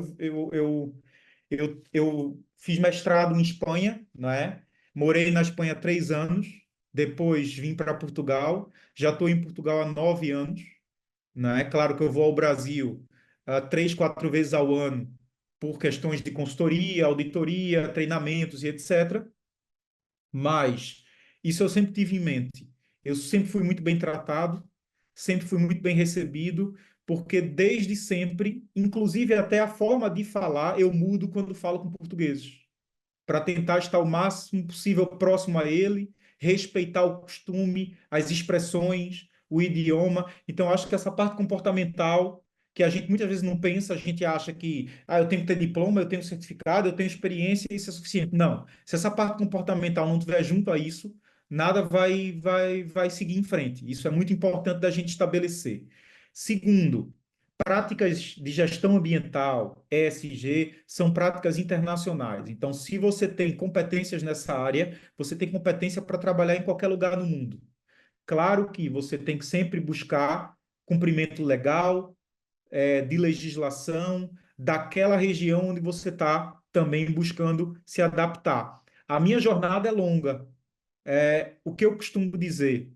Eu fiz mestrado em Espanha, não é? Morei na Espanha 3 anos, depois vim para Portugal. Já estou em Portugal há 9 anos, não é? Claro que eu vou ao Brasil 3, 4 vezes ao ano por questões de consultoria, auditoria, treinamentos e etc. Mas isso eu sempre tive em mente. Eu sempre fui muito bem tratado, sempre fui muito bem recebido, porque desde sempre, inclusive até a forma de falar, eu mudo quando falo com portugueses, para tentar estar o máximo possível próximo a ele, respeitar o costume, as expressões, o idioma. Então, acho que essa parte comportamental, que a gente muitas vezes não pensa, a gente acha que eu tenho que ter diploma, eu tenho certificado, eu tenho experiência, isso é suficiente. Não. Se essa parte comportamental não estiver junto a isso, nada vai seguir em frente. Isso é muito importante da gente estabelecer. Segundo, práticas de gestão ambiental, ESG, são práticas internacionais. Então, se você tem competências nessa área, você tem competência para trabalhar em qualquer lugar no mundo. Claro que você tem que sempre buscar cumprimento legal, de legislação, daquela região onde você está também buscando se adaptar. A minha jornada é longa. O que eu costumo dizer?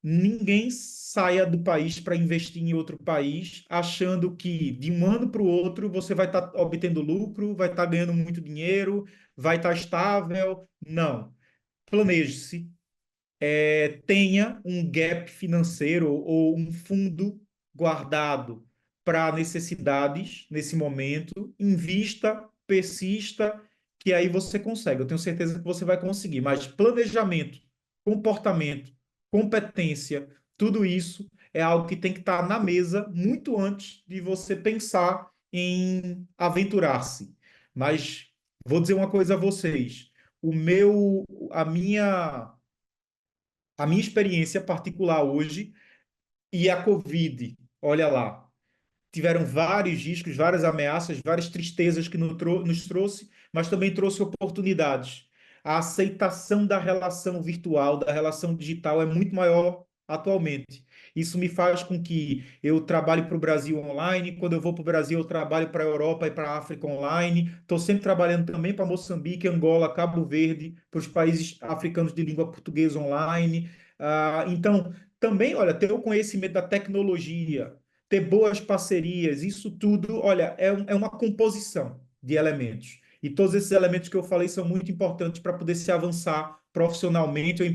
Ninguém saia do país para investir em outro país achando que de um ano para o outro você vai estar obtendo lucro, vai estar ganhando muito dinheiro, vai estar estável. Não. Planeje-se, tenha um gap financeiro ou um fundo guardado para necessidades nesse momento, invista, persista, que aí você consegue. Eu tenho certeza que você vai conseguir, mas planejamento, comportamento, competência, tudo isso é algo que tem que estar na mesa muito antes de você pensar em aventurar-se. Mas vou dizer uma coisa a vocês. O meu, a minha experiência particular hoje e a Covid, olha lá, tiveram vários riscos, várias ameaças, várias tristezas que nos trouxe, mas também trouxe oportunidades. A aceitação da relação virtual, da relação digital é muito maior atualmente. Isso me faz com que eu trabalhe para o Brasil online, quando eu vou para o Brasil eu trabalho para a Europa e para a África online, estou sempre trabalhando também para Moçambique, Angola, Cabo Verde, para os países africanos de língua portuguesa online. Então, também, olha, ter o conhecimento da tecnologia, ter boas parcerias, isso tudo, olha, é uma composição de elementos. E todos esses elementos que eu falei são muito importantes para poder se avançar profissionalmente ou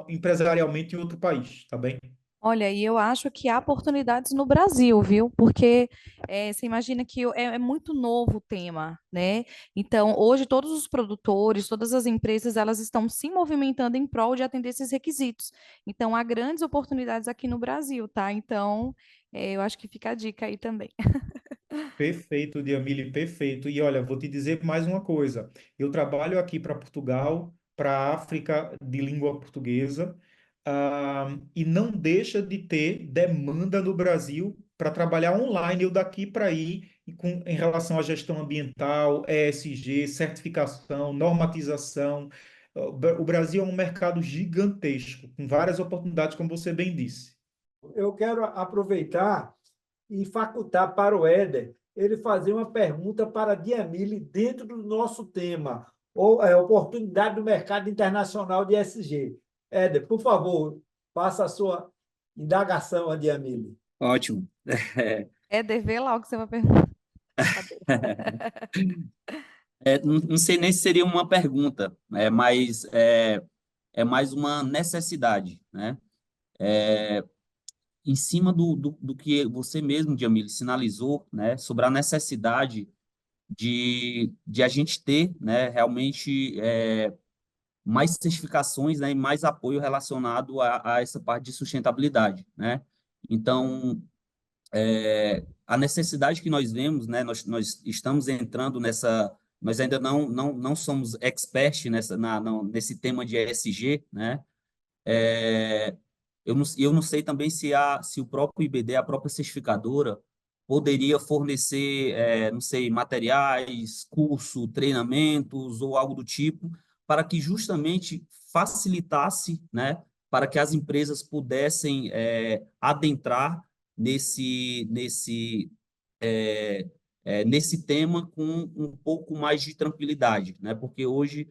empresarialmente em outro país, tá bem? Olha, e eu acho que há oportunidades no Brasil, viu? Porque você imagina que é muito novo o tema, né? Então, hoje todos os produtores, todas as empresas, elas estão se movimentando em prol de atender esses requisitos. Então, há grandes oportunidades aqui no Brasil, tá? Então, eu acho que fica a dica aí também. Perfeito, Diamile, perfeito. E olha, vou te dizer mais uma coisa. Eu trabalho aqui para Portugal, para a África de língua portuguesa, e não deixa de ter demanda no Brasil para trabalhar online, eu daqui para aí, em relação à gestão ambiental, ESG, certificação, normatização. O Brasil é um mercado gigantesco, com várias oportunidades, como você bem disse. Eu quero aproveitar e facultar para o Éder ele fazer uma pergunta para a Diamile dentro do nosso tema, ou oportunidade do mercado internacional de ESG. Éder, por favor, faça a sua indagação a Diamile. Ótimo. É dever lá o que você vai perguntar. Não sei nem se seria uma pergunta, mas é mais uma necessidade, né? Em cima do que você mesmo, Jamil, sinalizou, né, sobre a necessidade de a gente ter, né, realmente mais certificações, né, e mais apoio relacionado a essa parte de sustentabilidade, né? Então, a necessidade que nós vemos, né, nós estamos entrando nessa, nós ainda não somos experts nesse tema de ESG, né? Eu não sei também se o próprio IBD, a própria certificadora, poderia fornecer, não sei, materiais, curso, treinamentos ou algo do tipo, para que justamente facilitasse, né, para que as empresas pudessem adentrar nesse tema com um pouco mais de tranquilidade, né? Porque hoje,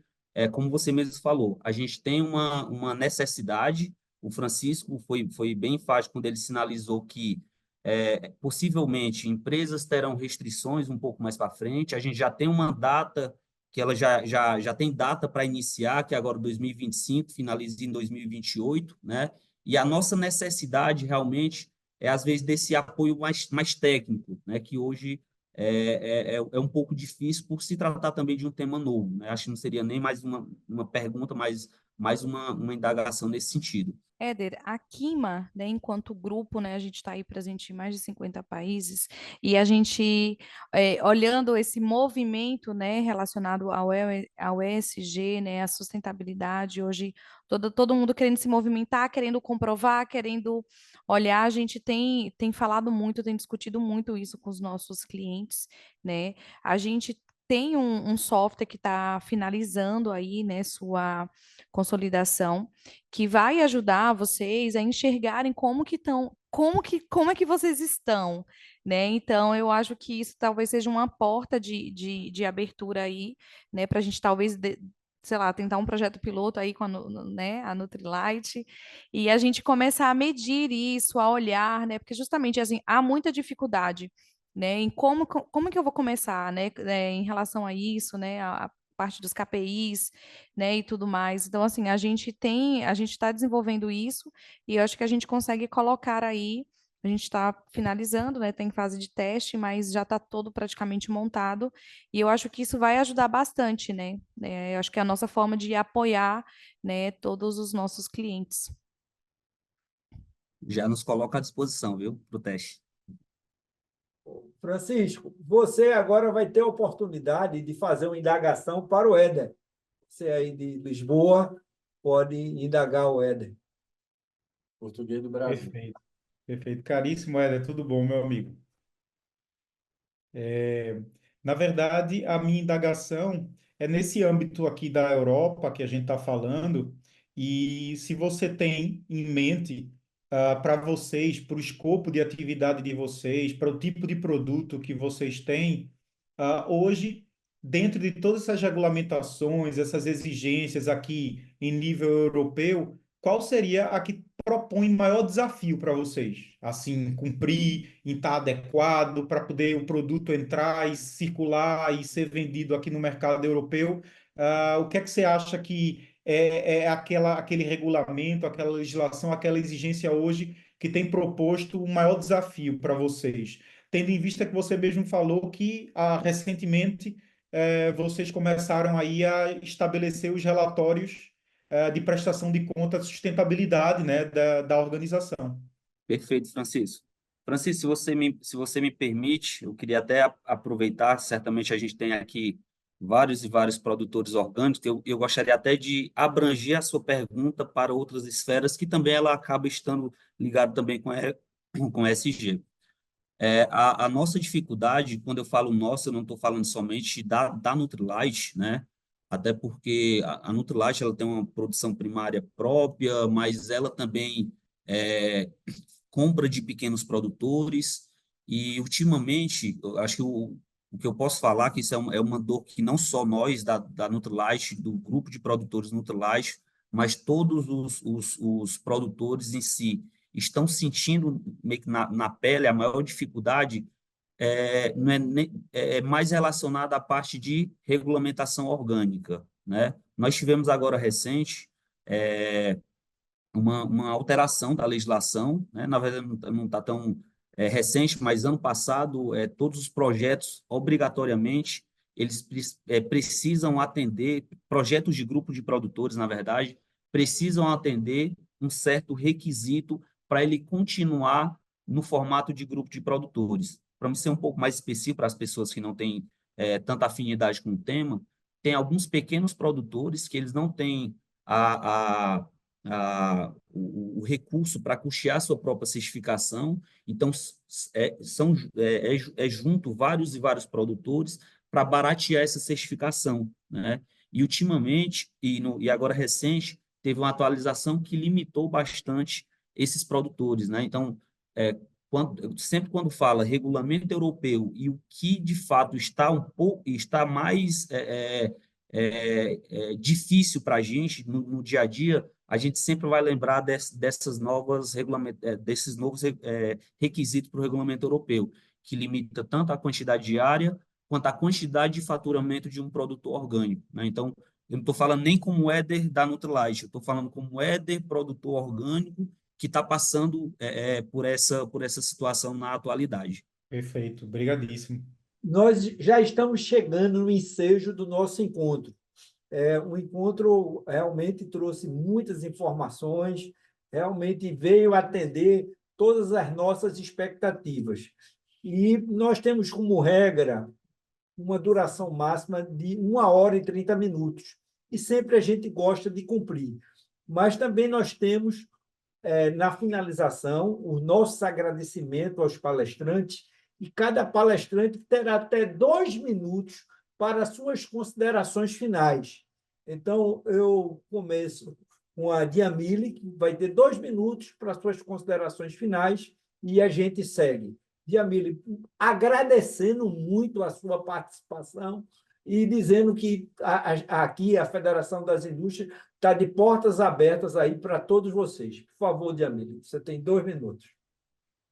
como você mesmo falou, a gente tem uma necessidade. O Francisco foi bem enfático quando ele sinalizou que possivelmente empresas terão restrições um pouco mais para frente. A gente já tem uma data que ela já tem data para iniciar, que é agora 2025, finaliza em 2028, né? E a nossa necessidade realmente é, às vezes, desse apoio mais técnico, né? Que hoje é um pouco difícil por se tratar também de um tema novo, né? Acho que não seria nem mais uma pergunta, mas mais uma indagação nesse sentido. Éder, a Quima, né, enquanto grupo, né, a gente está aí presente em mais de 50 países, e a gente, olhando esse movimento, né, relacionado ao ESG, né, a sustentabilidade, hoje todo mundo querendo se movimentar, querendo comprovar, querendo olhar, a gente tem falado muito, tem discutido muito isso com os nossos clientes, né, a gente tem um software que está finalizando aí, né, sua consolidação, que vai ajudar vocês a enxergarem como que estão, como é que vocês estão, né? Então, eu acho que isso talvez seja uma porta de abertura aí, né? Para a gente talvez, sei lá, tentar um projeto piloto aí com né, a Nutrilite, e a gente começa a medir isso, a olhar, né? Porque justamente assim, há muita dificuldade, né? Em como que eu vou começar, né? Em relação a isso, né? A parte dos KPIs, né, e tudo mais. Então, assim, a gente está desenvolvendo isso e eu acho que a gente consegue colocar aí, a gente está finalizando, né, tem fase de teste, mas já está todo praticamente montado e eu acho que isso vai ajudar bastante, né, eu acho que é a nossa forma de apoiar, né, todos os nossos clientes. Já nos coloca à disposição, viu, para o teste. Francisco, você agora vai ter a oportunidade de fazer uma indagação para o Éder. Você aí de Lisboa pode indagar o Éder. Português do Brasil. Perfeito, perfeito. Caríssimo, Éder, tudo bom, meu amigo? Na verdade, a minha indagação é nesse âmbito aqui da Europa que a gente está falando, e se você tem em mente, para vocês, para o escopo de atividade de vocês, para o tipo de produto que vocês têm, hoje, dentro de todas essas regulamentações, essas exigências aqui em nível europeu, qual seria a que propõe maior desafio para vocês? Assim, cumprir, em estar adequado para poder o produto entrar e circular e ser vendido aqui no mercado europeu. O que é que você acha que é aquele regulamento, aquela legislação, aquela exigência hoje que tem proposto o maior desafio para vocês? Tendo em vista que você mesmo falou que recentemente vocês começaram aí a estabelecer os relatórios de prestação de conta de sustentabilidade, né, da organização. Perfeito, Francisco. Francisco, se você me permite, eu queria até aproveitar, certamente a gente tem aqui vários e vários produtores orgânicos, eu gostaria até de abranger a sua pergunta para outras esferas, que também ela acaba estando ligada também com ESG. A nossa dificuldade, quando eu falo nossa, eu não estou falando somente da Nutrilite, né? Até porque a Nutrilite ela tem uma produção primária própria, mas ela também compra de pequenos produtores, e ultimamente, eu acho que o que eu posso falar, que isso é uma dor que não só nós da Nutrilite, do grupo de produtores Nutrilite, mas todos os produtores em si estão sentindo meio que na pele. A maior dificuldade não é mais relacionada à parte de regulamentação orgânica, né? Nós tivemos agora recente uma alteração da legislação, né? Na verdade, não está tão recente, mas ano passado, todos os projetos, obrigatoriamente, eles precisam atender, projetos de grupo de produtores, na verdade, precisam atender um certo requisito para ele continuar no formato de grupo de produtores. Para ser um pouco mais específico para as pessoas que não têm tanta afinidade com o tema, tem alguns pequenos produtores que eles não têm o recurso para custear sua própria certificação, então junto vários e vários produtores para baratear essa certificação, né? E ultimamente, e agora recente, teve uma atualização que limitou bastante esses produtores, né? Então, sempre quando fala regulamento europeu e o que de fato está mais difícil para a gente no dia a dia, a gente sempre vai lembrar desses novos requisitos para o regulamento europeu, que limita tanto a quantidade diária quanto a quantidade de faturamento de um produto orgânico, né? Então, eu não estou falando nem como Éder da Nutrilite, eu estou falando como Éder, produtor orgânico, que está passando por essa situação na atualidade. Perfeito, obrigadíssimo. Nós já estamos chegando no ensejo do nosso encontro. O encontro realmente trouxe muitas informações, realmente veio atender todas as nossas expectativas. E nós temos como regra uma duração máxima de 1 hora e 30 minutos. E sempre a gente gosta de cumprir. Mas também nós temos, na finalização, os nossos agradecimentos aos palestrantes, e cada palestrante terá até 2 minutos para suas considerações finais. Então, eu começo com a Diamile, que vai ter 2 minutos para suas considerações finais, e a gente segue. Diamile, agradecendo muito a sua participação e dizendo que aqui a Federação das Indústrias está de portas abertas aí para todos vocês. Por favor, Diamile, você tem 2 minutos.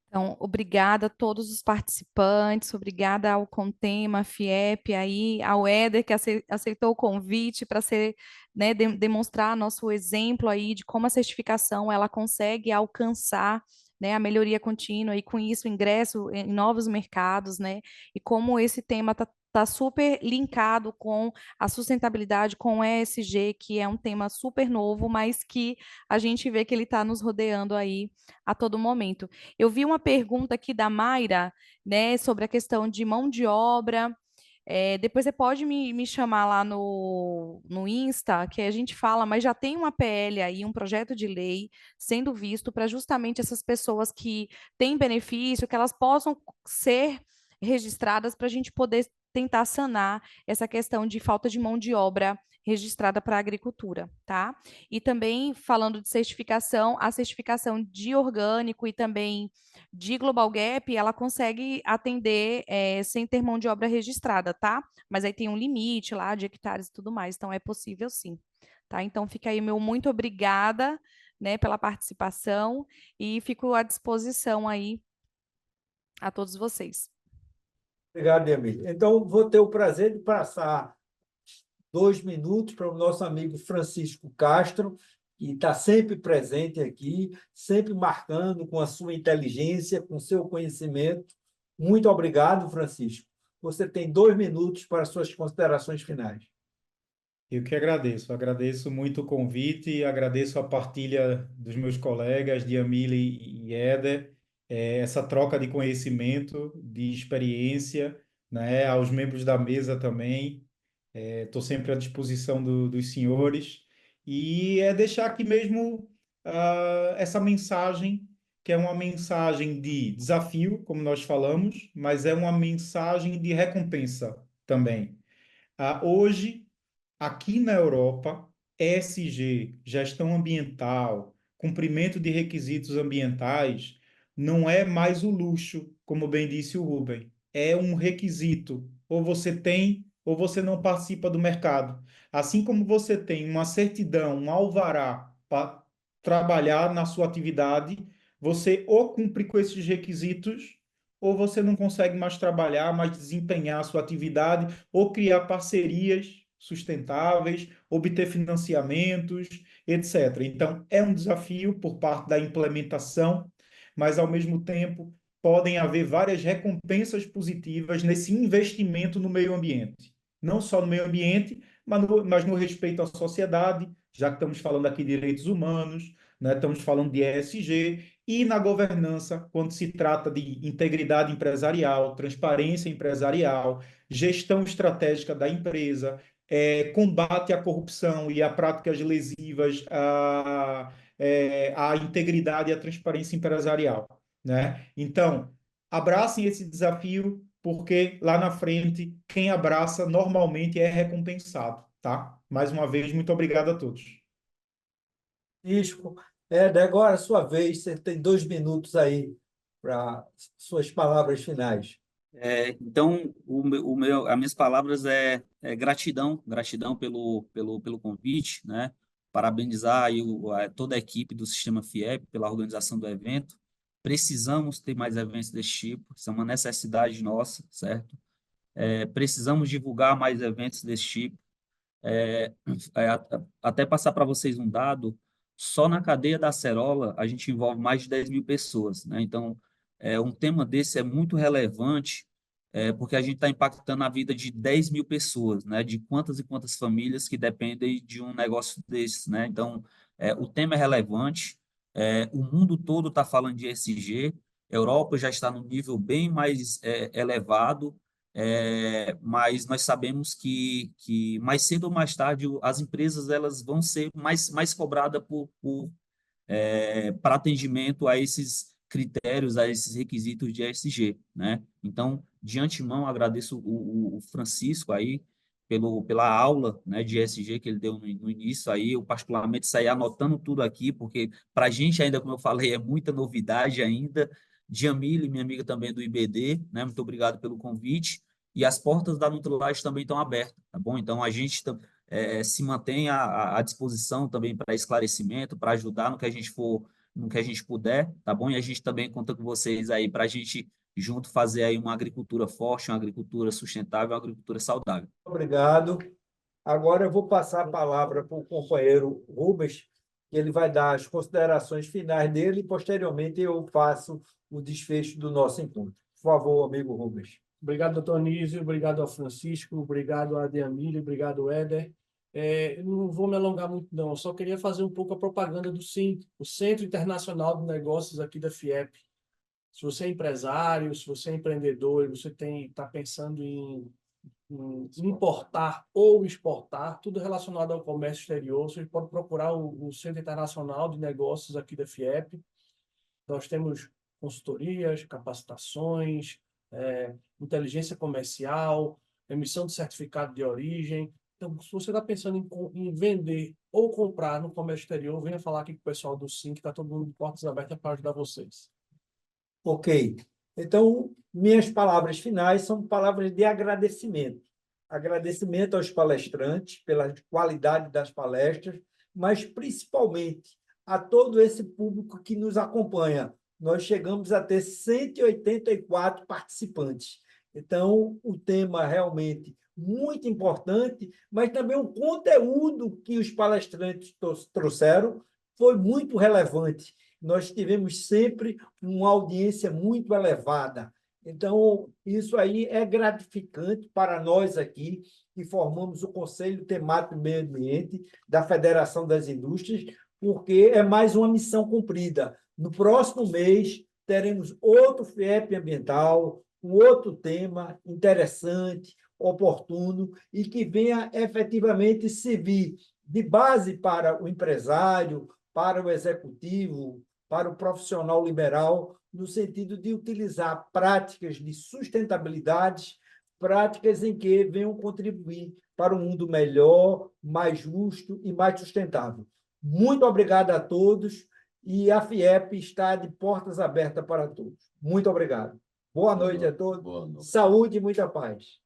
Então, obrigada a todos os participantes, obrigada ao Contema, FIEP, aí, ao Éder, que aceitou o convite para ser, né, demonstrar nosso exemplo aí de como a certificação ela consegue alcançar, né, a melhoria contínua e com isso ingresso em novos mercados, né, e como esse tema está super linkado com a sustentabilidade, com o ESG, que é um tema super novo, mas que a gente vê que ele está nos rodeando aí a todo momento. Eu vi uma pergunta aqui da Mayra, né, sobre a questão de mão de obra. Depois você pode me chamar lá no Insta, que a gente fala, mas já tem uma PL aí, um projeto de lei sendo visto para justamente essas pessoas que têm benefício, que elas possam ser registradas para a gente poder tentar sanar essa questão de falta de mão de obra registrada para a agricultura, tá? E também falando de certificação, a certificação de orgânico e também de Global Gap, ela consegue atender sem ter mão de obra registrada, tá? Mas aí tem um limite lá de hectares e tudo mais, então é possível sim, tá? Então fica aí meu muito obrigada, né, pela participação e fico à disposição aí a todos vocês. Obrigado, Diamile. Então, vou ter o prazer de passar 2 minutos para o nosso amigo Francisco Castro, que está sempre presente aqui, sempre marcando com a sua inteligência, com o seu conhecimento. Muito obrigado, Francisco. Você tem 2 minutos para suas considerações finais. Eu que agradeço muito o convite, agradeço a partilha dos meus colegas, Diamile e Éder, essa troca de conhecimento, de experiência, né, aos membros da mesa também. Estou sempre à disposição dos senhores e deixar aqui mesmo essa mensagem, que é uma mensagem de desafio, como nós falamos, mas é uma mensagem de recompensa também. Hoje, aqui na Europa, ESG, gestão ambiental, cumprimento de requisitos ambientais, não é mais o luxo, como bem disse o Rubem, é um requisito. Ou você tem, ou você não participa do mercado. Assim como você tem uma certidão, um alvará para trabalhar na sua atividade, você ou cumpre com esses requisitos, ou você não consegue mais trabalhar, mais desempenhar a sua atividade, ou criar parcerias sustentáveis, obter financiamentos, etc. Então, é um desafio por parte da implementação, mas, ao mesmo tempo, podem haver várias recompensas positivas nesse investimento no meio ambiente. Não só no meio ambiente, mas no respeito à sociedade, já que estamos falando aqui de direitos humanos, né? Estamos falando de ESG, e na governança, quando se trata de integridade empresarial, transparência empresarial, gestão estratégica da empresa, combate à corrupção e a práticas lesivas à integridade e à transparência empresarial, né? Então, abracem esse desafio, porque lá na frente, quem abraça normalmente é recompensado, tá? Mais uma vez, muito obrigado a todos. Francisco, agora é a sua vez, você tem 2 minutos aí para suas palavras finais. Então, as minhas palavras é gratidão pelo convite, né? Parabenizar aí toda a equipe do Sistema FIEP pela organização do evento. Precisamos ter mais eventos desse tipo, isso é uma necessidade nossa, certo? Precisamos divulgar mais eventos desse tipo. Até passar para vocês um dado só na cadeia da acerola a gente envolve mais de 10 mil pessoas, né? Então, um tema desse é muito relevante, porque a gente está impactando a vida de 10 mil pessoas, né? De quantas e quantas famílias que dependem de um negócio desse, né? Então, o tema é relevante, o mundo todo está falando de ESG, a Europa já está num nível bem mais elevado, mas nós sabemos que mais cedo ou mais tarde as empresas elas vão ser mais cobradas para atendimento a esses critérios, a esses requisitos de ESG, né? Então, de antemão, agradeço o Francisco aí pela aula, né, de ESG que ele deu no início aí. Eu particularmente saí anotando tudo aqui, porque para a gente ainda, como eu falei, é muita novidade ainda. Jamile, minha amiga também do IBD, né? Muito obrigado pelo convite. E as portas da Nutrilite também estão abertas, tá bom? Então, a gente se mantém à disposição também para esclarecimento, para ajudar no que a gente for, no que a gente puder, tá bom? E a gente também conta com vocês aí para a gente junto fazer aí uma agricultura forte, uma agricultura sustentável, uma agricultura saudável. Obrigado. Agora eu vou passar a palavra para o companheiro Rubens, que ele vai dar as considerações finais dele e, posteriormente, eu faço o desfecho do nosso encontro. Por favor, amigo Rubens. Obrigado, doutor Anísio, obrigado ao Francisco, obrigado a Deamília, obrigado, Éder. Não vou me alongar muito, não. Eu só queria fazer um pouco a propaganda do CINC, o Centro Internacional de Negócios aqui da FIEP. Se você é empresário, se você é empreendedor e você está pensando em importar ou exportar, tudo relacionado ao comércio exterior, você pode procurar o Centro Internacional de Negócios aqui da FIEP. Nós temos consultorias, capacitações, inteligência comercial, emissão de certificado de origem. Então, se você está pensando em vender ou comprar no comércio exterior, venha falar aqui com o pessoal do SIM, que está todo mundo de portas abertas para ajudar vocês. Ok. Então, minhas palavras finais são palavras de agradecimento. Agradecimento aos palestrantes pela qualidade das palestras, mas principalmente a todo esse público que nos acompanha. Nós chegamos a ter 184 participantes. Então, o tema realmente muito importante, mas também o conteúdo que os palestrantes trouxeram foi muito relevante. Nós tivemos sempre uma audiência muito elevada. Então, isso aí é gratificante para nós aqui, que formamos o Conselho Temático do Meio Ambiente da Federação das Indústrias, porque é mais uma missão cumprida. No próximo mês, teremos outro FIEP ambiental, um outro tema interessante, oportuno, e que venha efetivamente servir de base para o empresário, para o executivo, para o profissional liberal, no sentido de utilizar práticas de sustentabilidade, práticas em que venham contribuir para um mundo melhor, mais justo e mais sustentável. Muito obrigado a todos e a FIEP está de portas abertas para todos. Muito obrigado. Boa noite a todos. Saúde e muita paz.